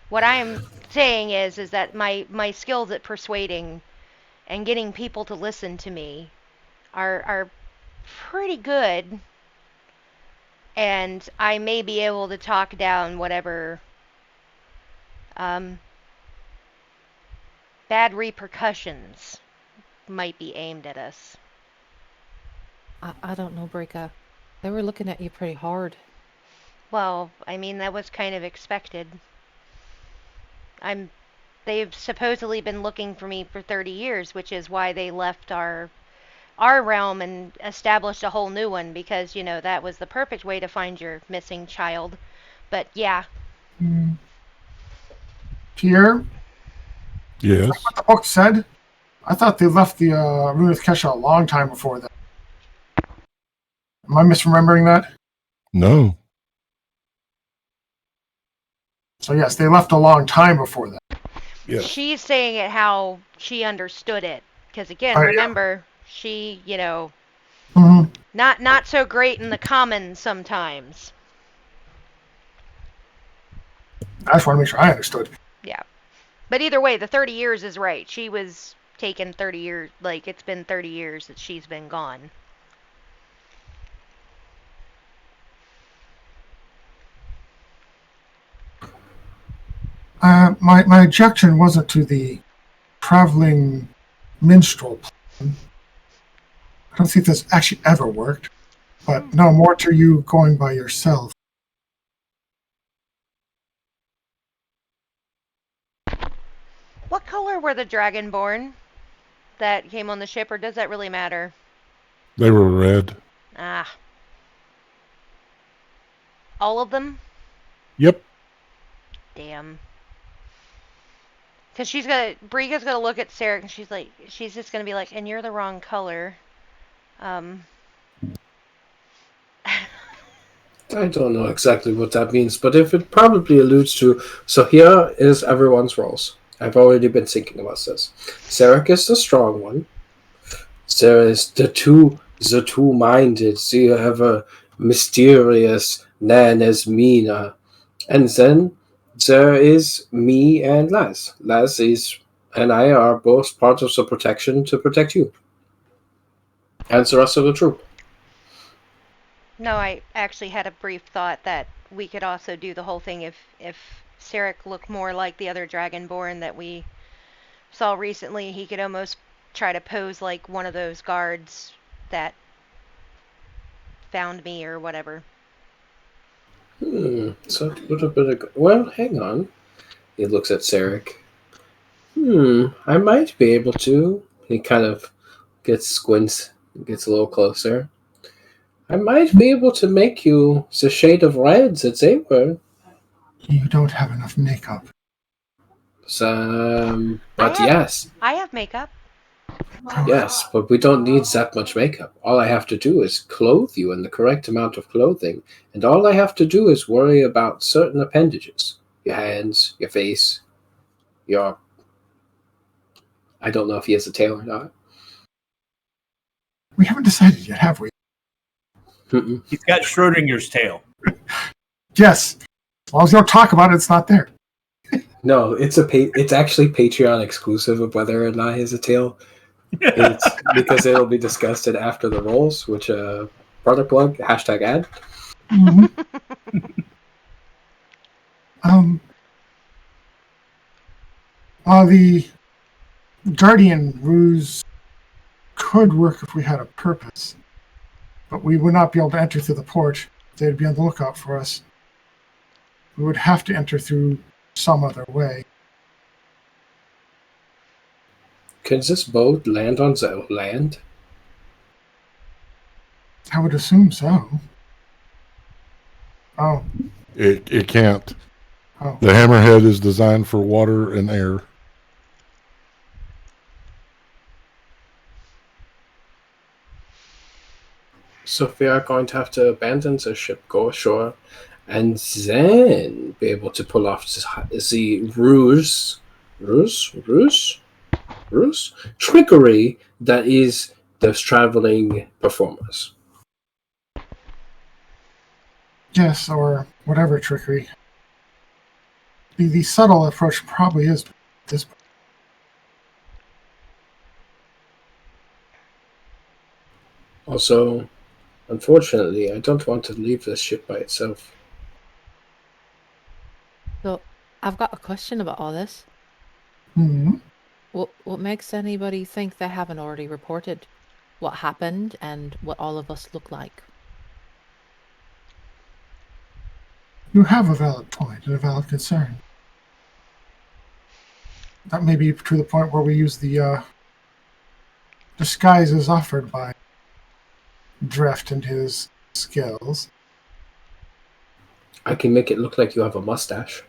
What I am saying is that my skills at persuading and getting people to listen to me are pretty good, and I may be able to talk down whatever bad repercussions might be aimed at us. I don't know, Brika. They were looking at you pretty hard. Well, I mean, that was kind of expected. They've supposedly been looking for me for 30 years, which is why they left our realm and established a whole new one, because, that was the perfect way to find your missing child. But yeah. Pierre? Yes. What the book said? I thought they left the Runeth Kesha a long time before that. Am I misremembering that? No. So yes, they left a long time before that. Yes. She's saying it how she understood it. Because again, remember, she, not so great in the commons sometimes. I just want to make sure I understood. Yeah. But either way, the 30 years is right. She was taken 30 years, it's been 30 years that she's been gone. My objection wasn't to the traveling minstrel plan. I don't think this actually ever worked. But no, more to you going by yourself. What color were the Dragonborn that came on the ship, or does that really matter? They were red. Ah. All of them? Yep. Damn. Because Briga's gonna look at Sarah and she's just gonna be like, and you're the wrong color. I don't know exactly what that means, but if it probably alludes to... So here is everyone's roles. I've already been thinking about this. Sarek is the strong one. Sarah is the two-minded. So you have a mysterious Nan as Mina. And then there is me and Laz. Laz and I are both part of the protection to protect you. And the rest of the troop. No, I actually had a brief thought that we could also do the whole thing if Sarek looked more like the other Dragonborn that we saw recently. He could almost try to pose like one of those guards that found me or whatever. So a little bit of... Well, hang on. He looks at Sarek. I might be able to. He kind of squints, gets a little closer. I might be able to make you the shade of red that they were. You don't have enough makeup. But yes. I have makeup. Yes, but we don't need that much makeup. All I have to do is clothe you in the correct amount of clothing, and all I have to do is worry about certain appendages. Your hands, your face, your... I don't know if he has a tail or not. We haven't decided yet, have we? He's got Schrodinger's tail. Yes. As long as you don't talk about it, it's not there. No, it's actually Patreon exclusive of whether or not he has a tail. It's because it'll be discussed in after the rolls, which product plug, #ad. Mm-hmm. The Guardian ruse could work if we had a purpose, but we would not be able to enter through the port. They'd be on the lookout for us. We would have to enter through some other way. Can this boat land on the land? I would assume so. Oh. It can't. Oh. The hammerhead is designed for water and air. So we are going to have to abandon the ship, go ashore, and then be able to pull off the ruse trickery that is those traveling performers. Yes, or whatever trickery. The subtle approach probably is this. Also, unfortunately, I don't want to leave this ship by itself. So, I've got a question about all this. Mm-hmm. What makes anybody think they haven't already reported what happened and what all of us look like? You have a valid point and a valid concern. That may be to the point where we use the disguises offered by Dreft and his skills. I can make it look like you have a mustache.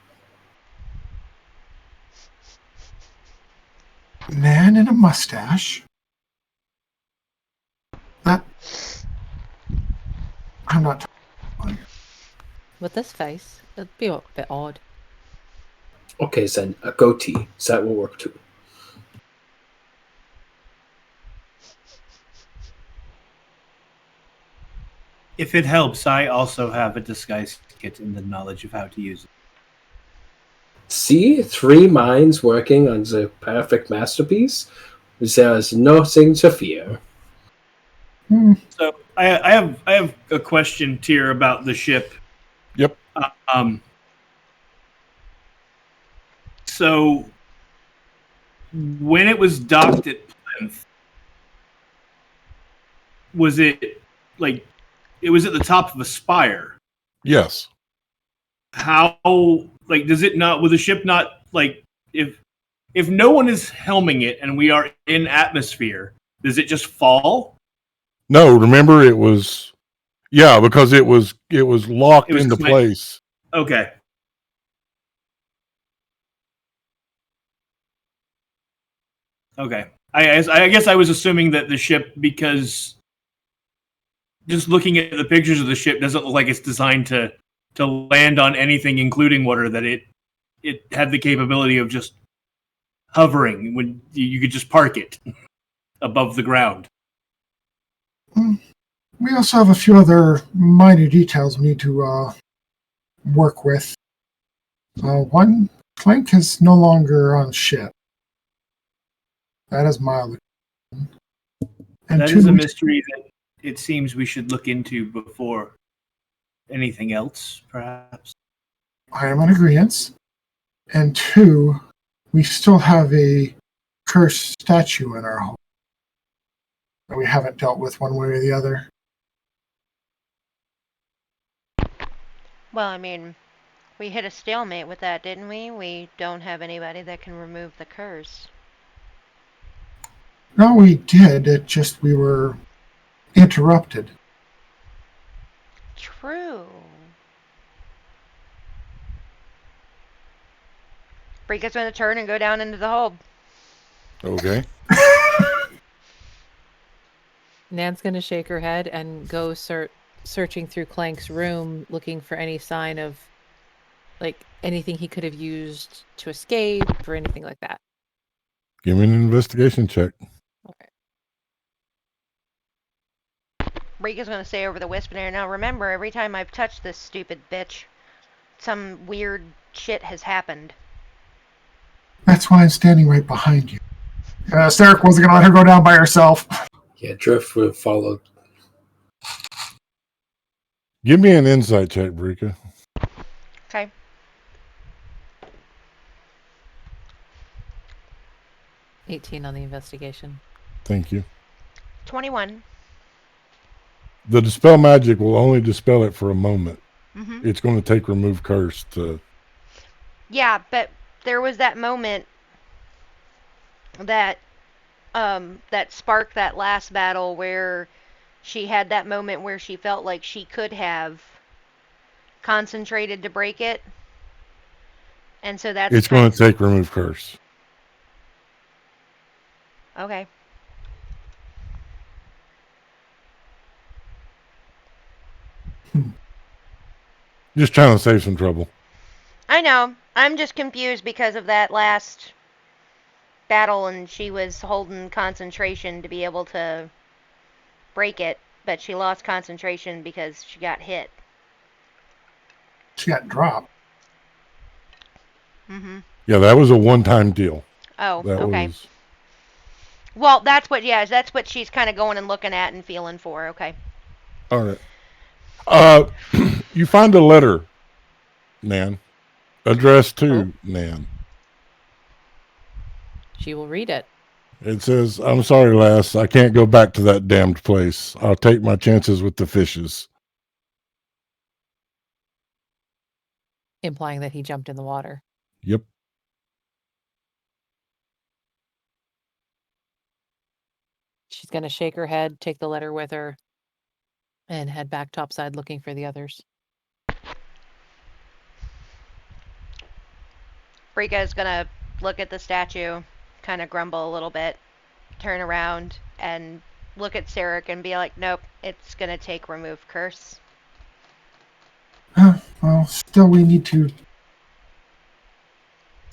Man in a mustache? That... I'm not... With this face, it'd be a bit odd. Okay, then a goatee. That will work too. If it helps, I also have a disguise kit and the knowledge of how to use it. See, 3 minds working on the perfect masterpiece. There is nothing to fear. So I have a question, Tyr, about the ship. Yep. So when it was docked at Plymouth, was it like it was at the top of a spire? Yes. How does it not? Will the ship not if no one is helming it and we are in atmosphere, does it just fall? No, remember it was... Yeah, because it was locked into place. Okay. Okay. I guess I was assuming that the ship, because just looking at the pictures of the ship doesn't look like it's designed to land on anything, including water, that it had the capability of just hovering when you could just park it above the ground. We also have a few other minor details we need to work with. One, Clank is no longer on ship. That is mildly. And That two, is a mystery that it seems we should look into before anything else, perhaps. I am in agreement. And two, we still have a cursed statue in our home that we haven't dealt with one way or the other. Well, I mean, we hit a stalemate with that, didn't we? We don't have anybody that can remove the curse. No, we did. It just we were interrupted. True. Brika's going to turn and go down into the hold. Okay. Nan's going to shake her head and go searching through Clank's room, looking for any sign of, like, anything he could have used to escape or anything like that. Give me an investigation check. Okay. Brika's going to say over the whisper there, now remember, every time I've touched this stupid bitch, some weird shit has happened. That's why I'm standing right behind you. Sarek wasn't going to let her go down by herself. Yeah, Drift would have followed. Give me an insight check, Brika. Okay. $18 on the investigation. Thank you. 21. The dispel magic will only dispel it for a moment. Mm-hmm. It's going to take remove curse to... Yeah, but there was that moment that that sparked that last battle where she had that moment where she felt like she could have concentrated to break it. And so that's It's going to take remove curse. Okay. Just trying to save some trouble. I know. I'm just confused because of that last battle, and she was holding concentration to be able to break it, but she lost concentration because she got hit. She got dropped. Mm-hmm. Yeah, that was a one-time deal. Oh, That okay. was... Well, that's what she's kind of going and looking at and feeling for. Okay. All right. You find a letter, Nan, addressed to Nan. She will read it. It says, "I'm sorry, lass. I can't go back to that damned place. I'll take my chances with the fishes." Implying that he jumped in the water. Yep. She's going to shake her head, take the letter with her, and head back topside looking for the others. Brika is going to look at the statue, kind of grumble a little bit, turn around, and look at Sarek and be like, nope, it's going to take remove curse. Well, still we need to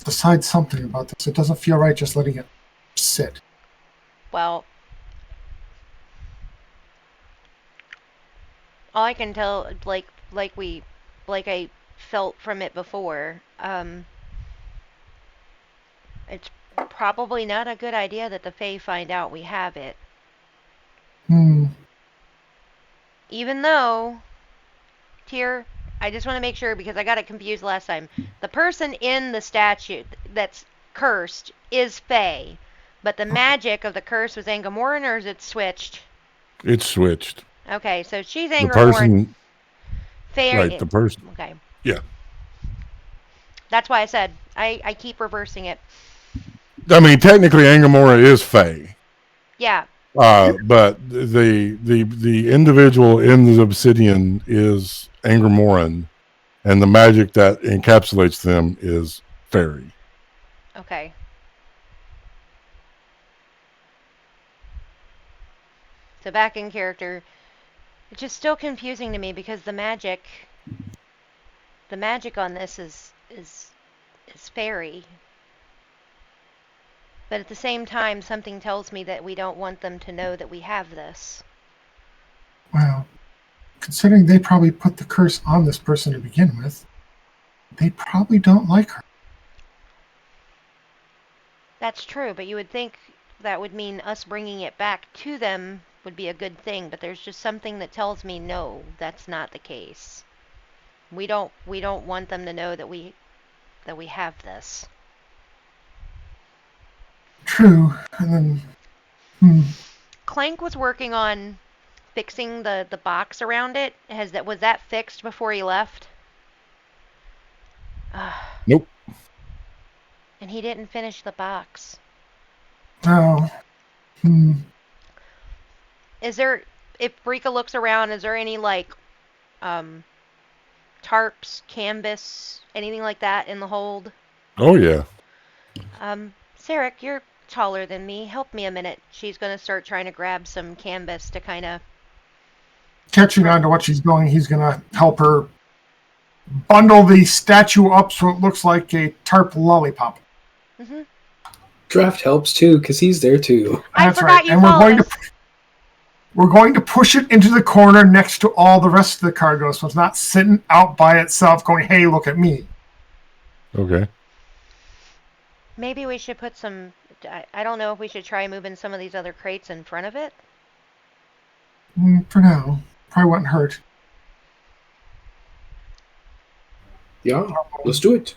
decide something about this. It doesn't feel right just letting it sit. Well, all I can tell, like I felt from it before, it's probably not a good idea that the Fae find out we have it. Even though, Tyr, I just want to make sure because I got it confused last time. The person in the statue that's cursed is Fae, but the magic of the curse was Angamoran, or is it switched? It's switched. Okay, so she's The Angamoran. person... Fae. Right, the person... Okay. Yeah. That's why I said I keep reversing it. I mean, technically, Angamora is Fae. Yeah. But the individual in the obsidian is Angamoran, and the magic that encapsulates them is fairy. Okay. So back in character, it's just still confusing to me because the magic on this is fairy. But at the same time, something tells me that we don't want them to know that we have this. Well, considering they probably put the curse on this person to begin with, they probably don't like her. That's true, but you would think that would mean us bringing it back to them would be a good thing, but there's just something that tells me no, that's not the case. We don't want them to know that we have this. True, and then Clank was working on fixing the box around it. Was that fixed before he left? Nope. And he didn't finish the box. oh, Is there, if Rika looks around, is there any like tarps, canvas, anything like that in the hold? Oh, yeah. Sarek, you're taller than me. Help me a minute. She's gonna start trying to grab some canvas to kind of catching on to what she's doing, he's going to help her bundle the statue up so it looks like a tarp lollipop. Mm-hmm. Draft helps too, because he's there too. I That's forgot right. you And followed us. we're going to push it into the corner next to all the rest of the cargo, so it's not sitting out by itself going, hey, look at me. Okay. Maybe we should put some. I don't know if we should try moving some of these other crates in front of it. For now, probably wouldn't hurt. Yeah, let's do it.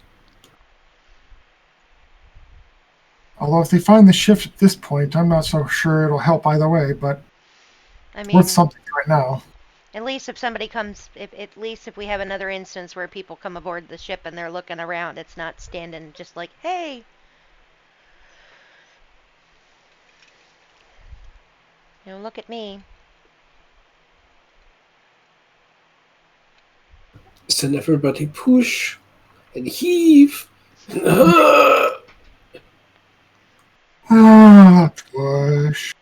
Although if they find the shift at this point, I'm not so sure it'll help either way, but I it's mean, worth something right now. at least if somebody comes, at least if we have another instance where people come aboard the ship and they're looking around, it's not standing just like, hey. Look at me. Send everybody push and heave. Push.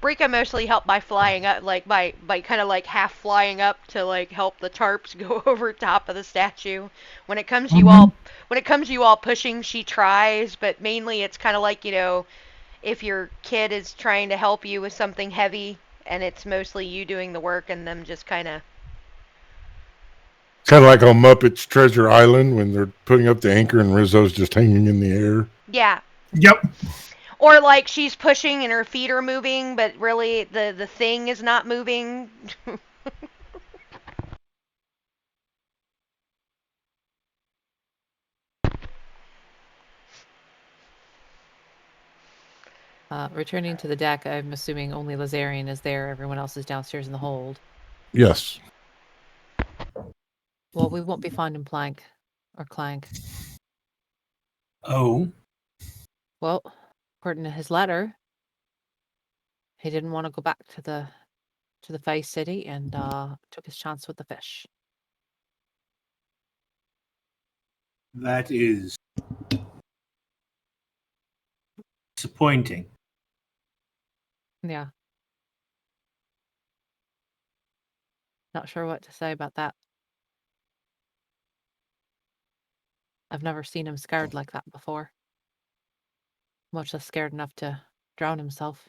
Brika mostly helped by flying up, like by kind of like half flying up to like help the tarps go over top of the statue. When it comes to you all, pushing, she tries, but mainly it's kind of like if your kid is trying to help you with something heavy, and it's mostly you doing the work and them just kind of. Kind of like on Muppets Treasure Island when they're putting up the anchor and Rizzo's just hanging in the air. Yeah. Yep. Or like she's pushing and her feet are moving, but really the thing is not moving. Returning to the deck, I'm assuming only Lazarian is there. Everyone else is downstairs in the hold. Yes. Well, we won't be finding Plank or Clank. Oh, Well, according to his letter, he didn't want to go back to the Face City and took his chance with the fish. that is disappointing. Yeah. Not sure what to say about that. I've never seen him scared like that before. Much less scared enough to drown himself.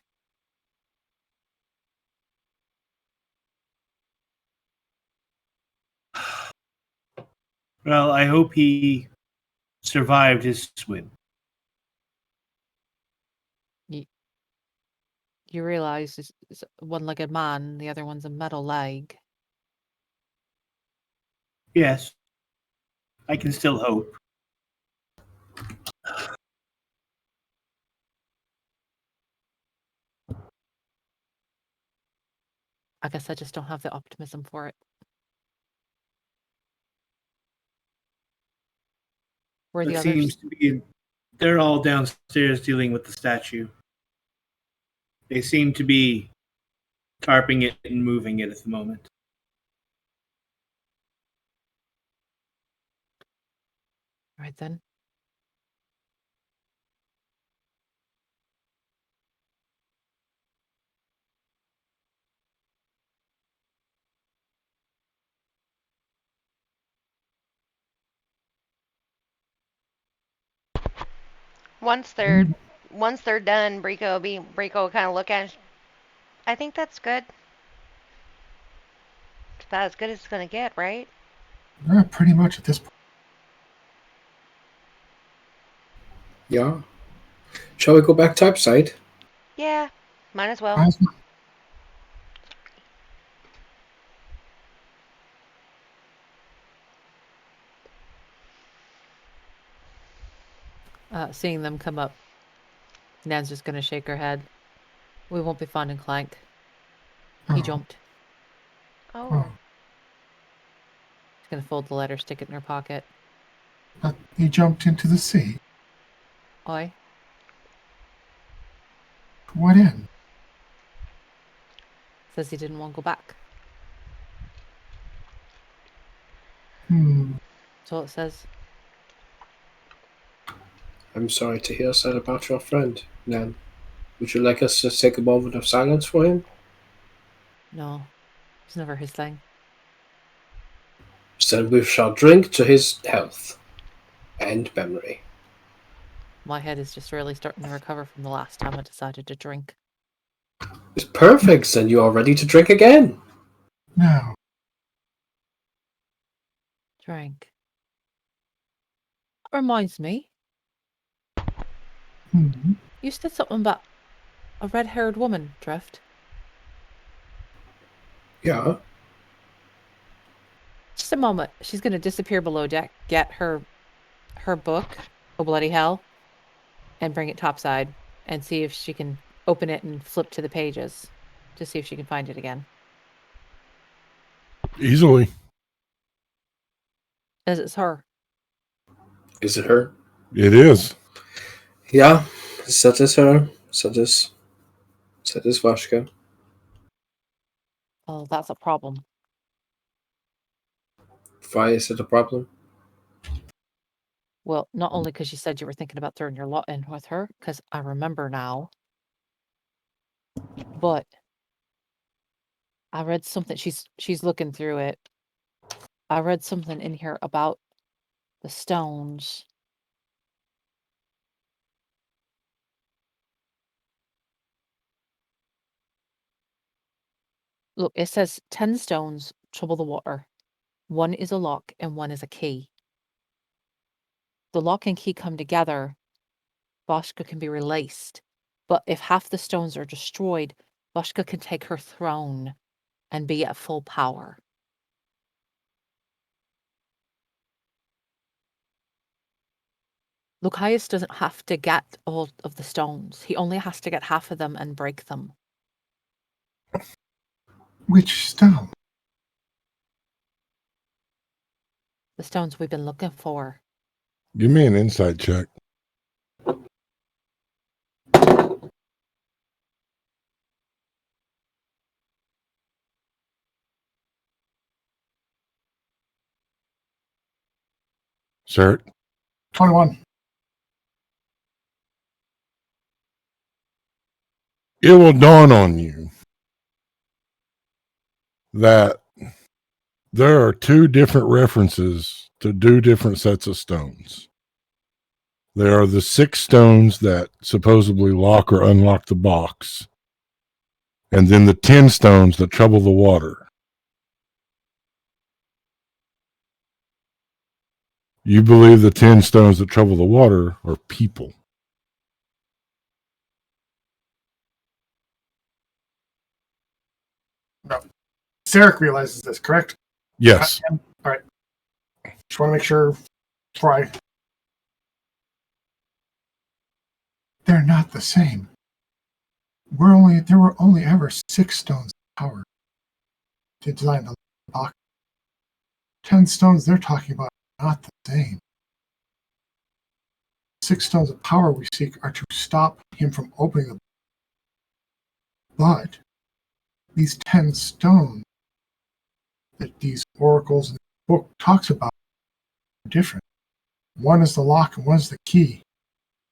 Well, I hope he survived his swim. You realize it's a one-legged man, the other one's a metal leg. Yes, I can still hope. I guess I just don't have the optimism for it. Where the It others? seems to be they're all downstairs dealing with the statue. They seem to be tarping it and moving it at the moment. Right then. Once they're done, Brico will kind of look at it. I think that's good. It's about as good as it's gonna get, right? Pretty much at this point. Yeah. Shall we go back topside? Yeah, might as well. Might as well. Seeing them come up, Nan's just gonna shake her head. We won't be finding Clank. He Oh. jumped. Oh, She's gonna fold the letter, stick it in her pocket. But he jumped into the sea. Oi. What end? Says he didn't want to go back. That's all it says. I'm sorry to hear that about your friend, Nan. Would you like us to take a moment of silence for him? No. It's never his thing. Then we shall drink to his health and memory. My head is just really starting to recover from the last time I decided to drink. It's perfect, then you are ready to drink again. No. Drink. That reminds me. You said something about a red-haired woman, Drift. Yeah. Just a moment. She's going to disappear below deck, get her book, Oh Bloody Hell, and bring it topside and see if she can open it and flip to the pages to see if she can find it again. Easily. As it's her. Is it her? It is. Yeah, that is her. That is Vashka. Oh, that's a problem. Why is it a problem? Well, not only because you said you were thinking about throwing your lot in with her, because I remember now, but I read something. She's looking through it. I read something in here about the stones. Look, it says 10 stones trouble the water. 1 is a lock and 1 is a key. The lock and key come together, Vashka can be released. But if half the stones are destroyed, Vashka can take her throne and be at full power. Lucius doesn't have to get all of the stones. He only has to get half of them and break them. Which stone? The stones we've been looking for. Give me an insight check. Sir, 21. it will dawn on you that there are 2 different references to 2 different sets of stones. There are the 6 stones that supposedly lock or unlock the box, and then the 10 stones that trouble the water. You believe the 10 stones that trouble the water are people. No. Sarek realizes this, correct? Yes. All right. Just want to make sure before I. They're not the same. There were only ever 6 stones of power to design the box. 10 stones they're talking about are not the same. 6 stones of power we seek are to stop him from opening the box. But these 10 stones that these oracles in the book talks about are different. One is the lock and one is the key.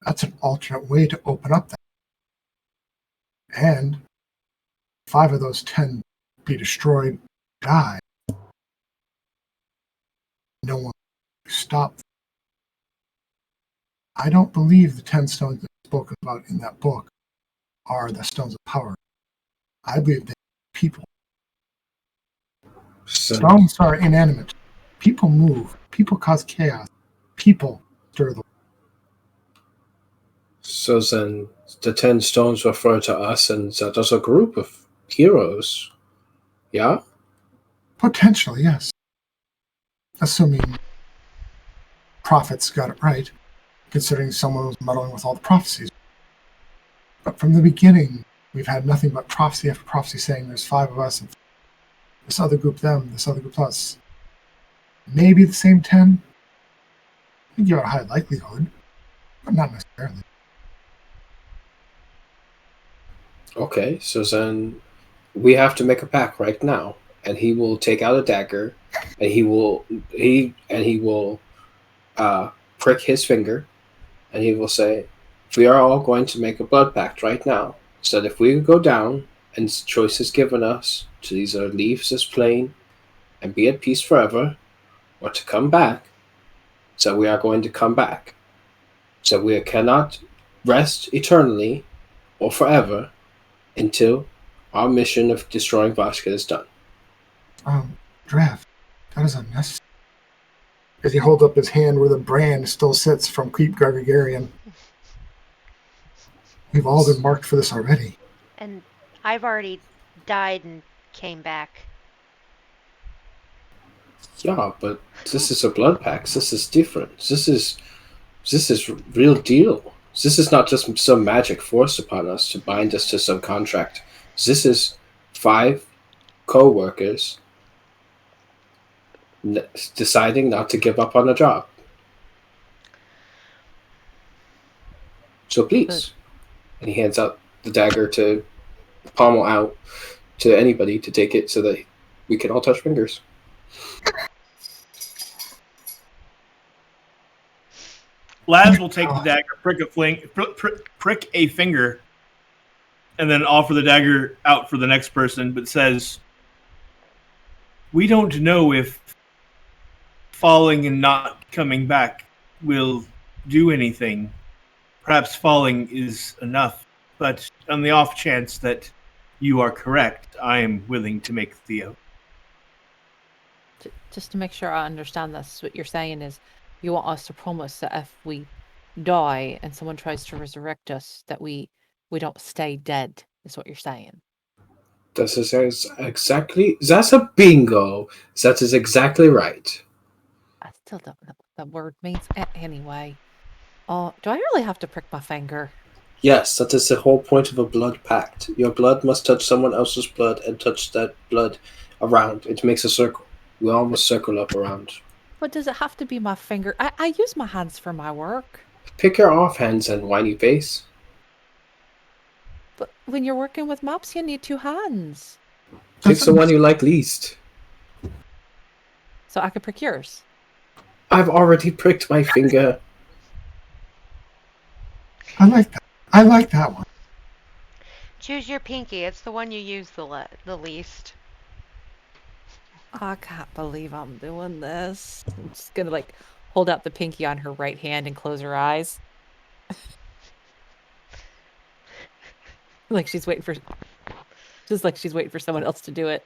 That's an alternate way to open up that. And 5 of those 10 be destroyed, die. No one can stop them. I don't believe the 10 stones that are spoken about in that book are the stones of power. I believe they're people. Stones are inanimate. People move. People cause chaos. People stir the world. So then the 10 stones refer to us and that as a group of heroes. Yeah? Potentially, yes. Assuming prophets got it right, considering someone was meddling with all the prophecies. But from the beginning, we've had nothing but prophecy after prophecy saying there's 5 of us and this other group them, this other group us. Maybe the same 10. I think you have a high likelihood, but not necessarily. Okay, so then we have to make a pact right now, and he will take out a dagger, and he will prick his finger, and he will say, "We are all going to make a blood pact right now, so that if we go down and choice is given us to either leave this plane and be at peace forever, or to come back, so we are going to come back. So we cannot rest eternally or forever until our mission of destroying Vasca is done." Draft, that is unnecessary. As he holds up his hand where the brand still sits from Creep Gargarian. We've all been marked for this already. And I've already died and came back. Yeah, but this is a blood pact. This is different. This is real deal. This is not just some magic forced upon us to bind us to some contract. This is 5 co-workers deciding not to give up on the job. So please. And he hands out the dagger to pommel out to anybody to take it so that we can all touch fingers. Laz will take the dagger, prick a finger, and then offer the dagger out for the next person, but says, "We don't know if falling and not coming back will do anything. Perhaps falling is enough, but on the off chance that you are correct, I am willing to make the oath." Just to make sure I understand this, what you're saying is you want us to promise that if we die and someone tries to resurrect us, that we don't stay dead, is what you're saying. That's exactly. That's a bingo. That is exactly right. I still don't know what that word means anyway. Oh, do I really have to prick my finger? Yes, that is the whole point of a blood pact. Your blood must touch someone else's blood and touch that blood around. It makes a circle. We all must circle up around. But does it have to be my finger? I use my hands for my work. Pick your offhands and whiny face. But when you're working with mops, you need 2 hands. Pick the one you like least. So I could prick yours. I've already pricked my finger. I like that. I like that one. Choose your pinky. It's the one you use the least. I can't believe I'm doing this. I'm just gonna hold out the pinky on her right hand and close her eyes. She's waiting for someone else to do it.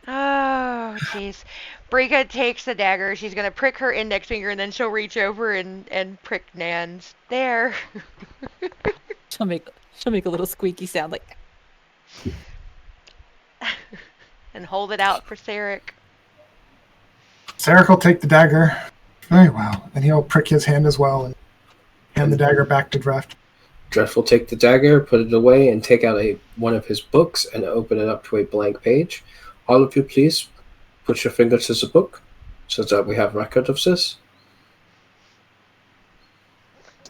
Oh, jeez. Brika takes the dagger. She's gonna prick her index finger, and then she'll reach over and prick Nan's. There. She'll make a little squeaky sound like. And hold it out for Sarek. Sarek will take the dagger. Very well. And he'll prick his hand as well and hand the dagger back to Draft. Draft will take the dagger, put it away, and take out one of his books and open it up to a blank page. All of you, please, put your fingers to the book so that we have record of this.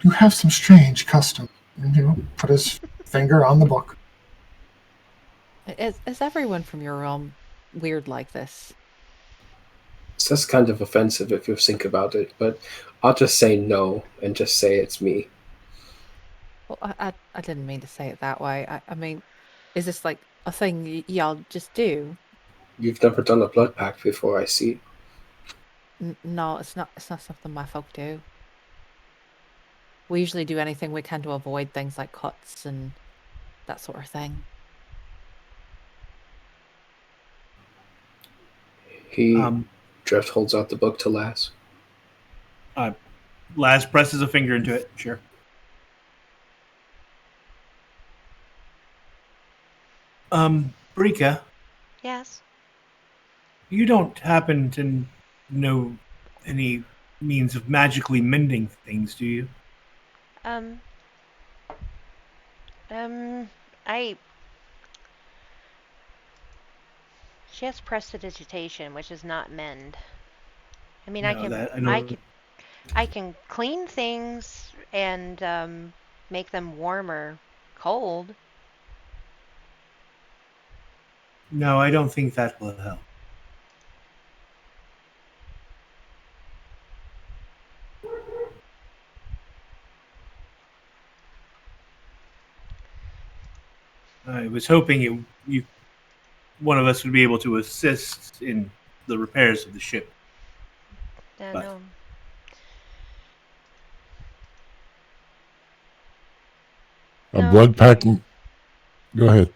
You have some strange custom. And he'll put his finger on the book. Is everyone from your realm weird like this? So that's kind of offensive if you think about it, but I'll just say no and just say it's me. Well, I didn't mean to say it that way. I mean, is this like a thing y'all just do? You've never done a blood pact before, I see. No, it's not something my folk do. we usually do anything we can to avoid things like cuts and that sort of thing. Drift holds out the book to Lass. Laz presses a finger into it. Sure. Brika, Yes. you don't happen to know any means of magically mending things, do you? She has prestidigitation, which is not mend. I mean, No, I know. I can clean things and make them warm or cold. No, I don't think that will help. I was hoping one of us would be able to assist in the repairs of the ship. No. A No, blood pact. Go ahead.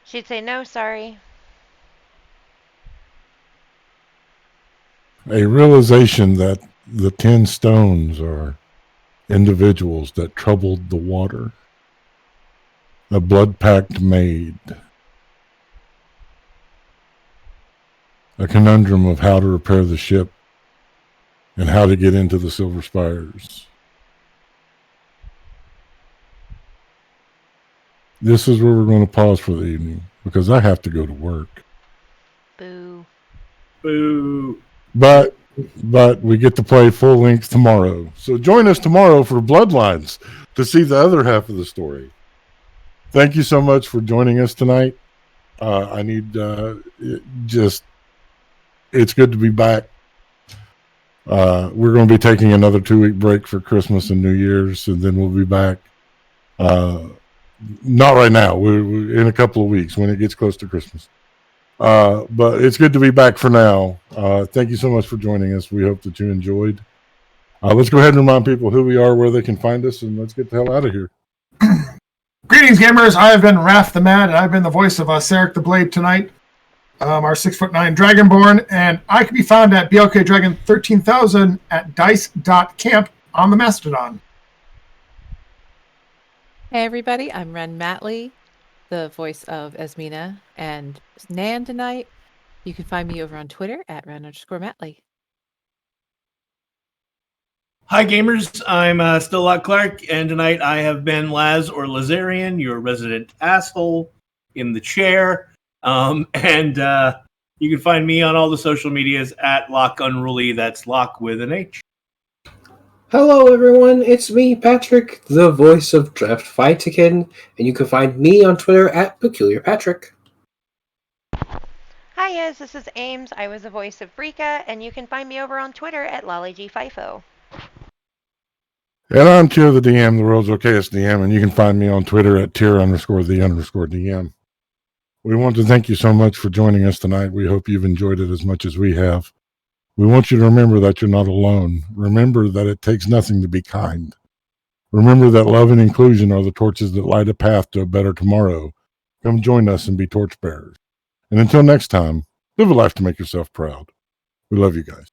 She'd say, no, sorry. A realization that the 10 stones are individuals that troubled the water. A blood pact made. A conundrum of how to repair the ship and how to get into the Silver Spires. This is where we're going to pause for the evening because I have to go to work. Boo. Boo. But we get to play full length tomorrow. So join us tomorrow for Bloodlines to see the other half of the story. Thank you so much for joining us tonight. I need it's good to be back. We're going to be taking another 2-week break for Christmas and New Year's, and then we'll be back. Not right now. We're in a couple of weeks when it gets close to Christmas. But it's good to be back for now. Thank you so much for joining us. We hope that you enjoyed. Let's go ahead and remind people who we are, where they can find us, and let's get the hell out of here. Greetings, gamers. I have been Raph the Mad, and I've been the voice of Sarek the Blade tonight. Our 6'9" Dragonborn, and I can be found at BLK Dragon 13,000 at dice.camp on the Mastodon. Hey everybody, I'm Ren Matley, the voice of Esmina and Nan tonight. You can find me over on Twitter at Ren_Matley. Hi gamers, I'm still Lot Clark, and tonight I have been Laz or Lazarian, your resident asshole in the chair. And you can find me on all the social medias at Lock Unruly. That's Lock with an H. Hello, everyone. It's me, Patrick, the voice of Draft Fightikin, and you can find me on Twitter at Peculiar Patrick. Hi, yes, this is Ames. I was the voice of Brika, and you can find me over on Twitter at LollyGFIFO. And I'm Tier the DM, the world's okayest DM, and you can find me on Twitter at Tier_the_DM. We want to thank you so much for joining us tonight. We hope you've enjoyed it as much as we have. We want you to remember that you're not alone. Remember that it takes nothing to be kind. Remember that love and inclusion are the torches that light a path to a better tomorrow. Come join us and be torchbearers. And until next time, live a life to make yourself proud. We love you guys.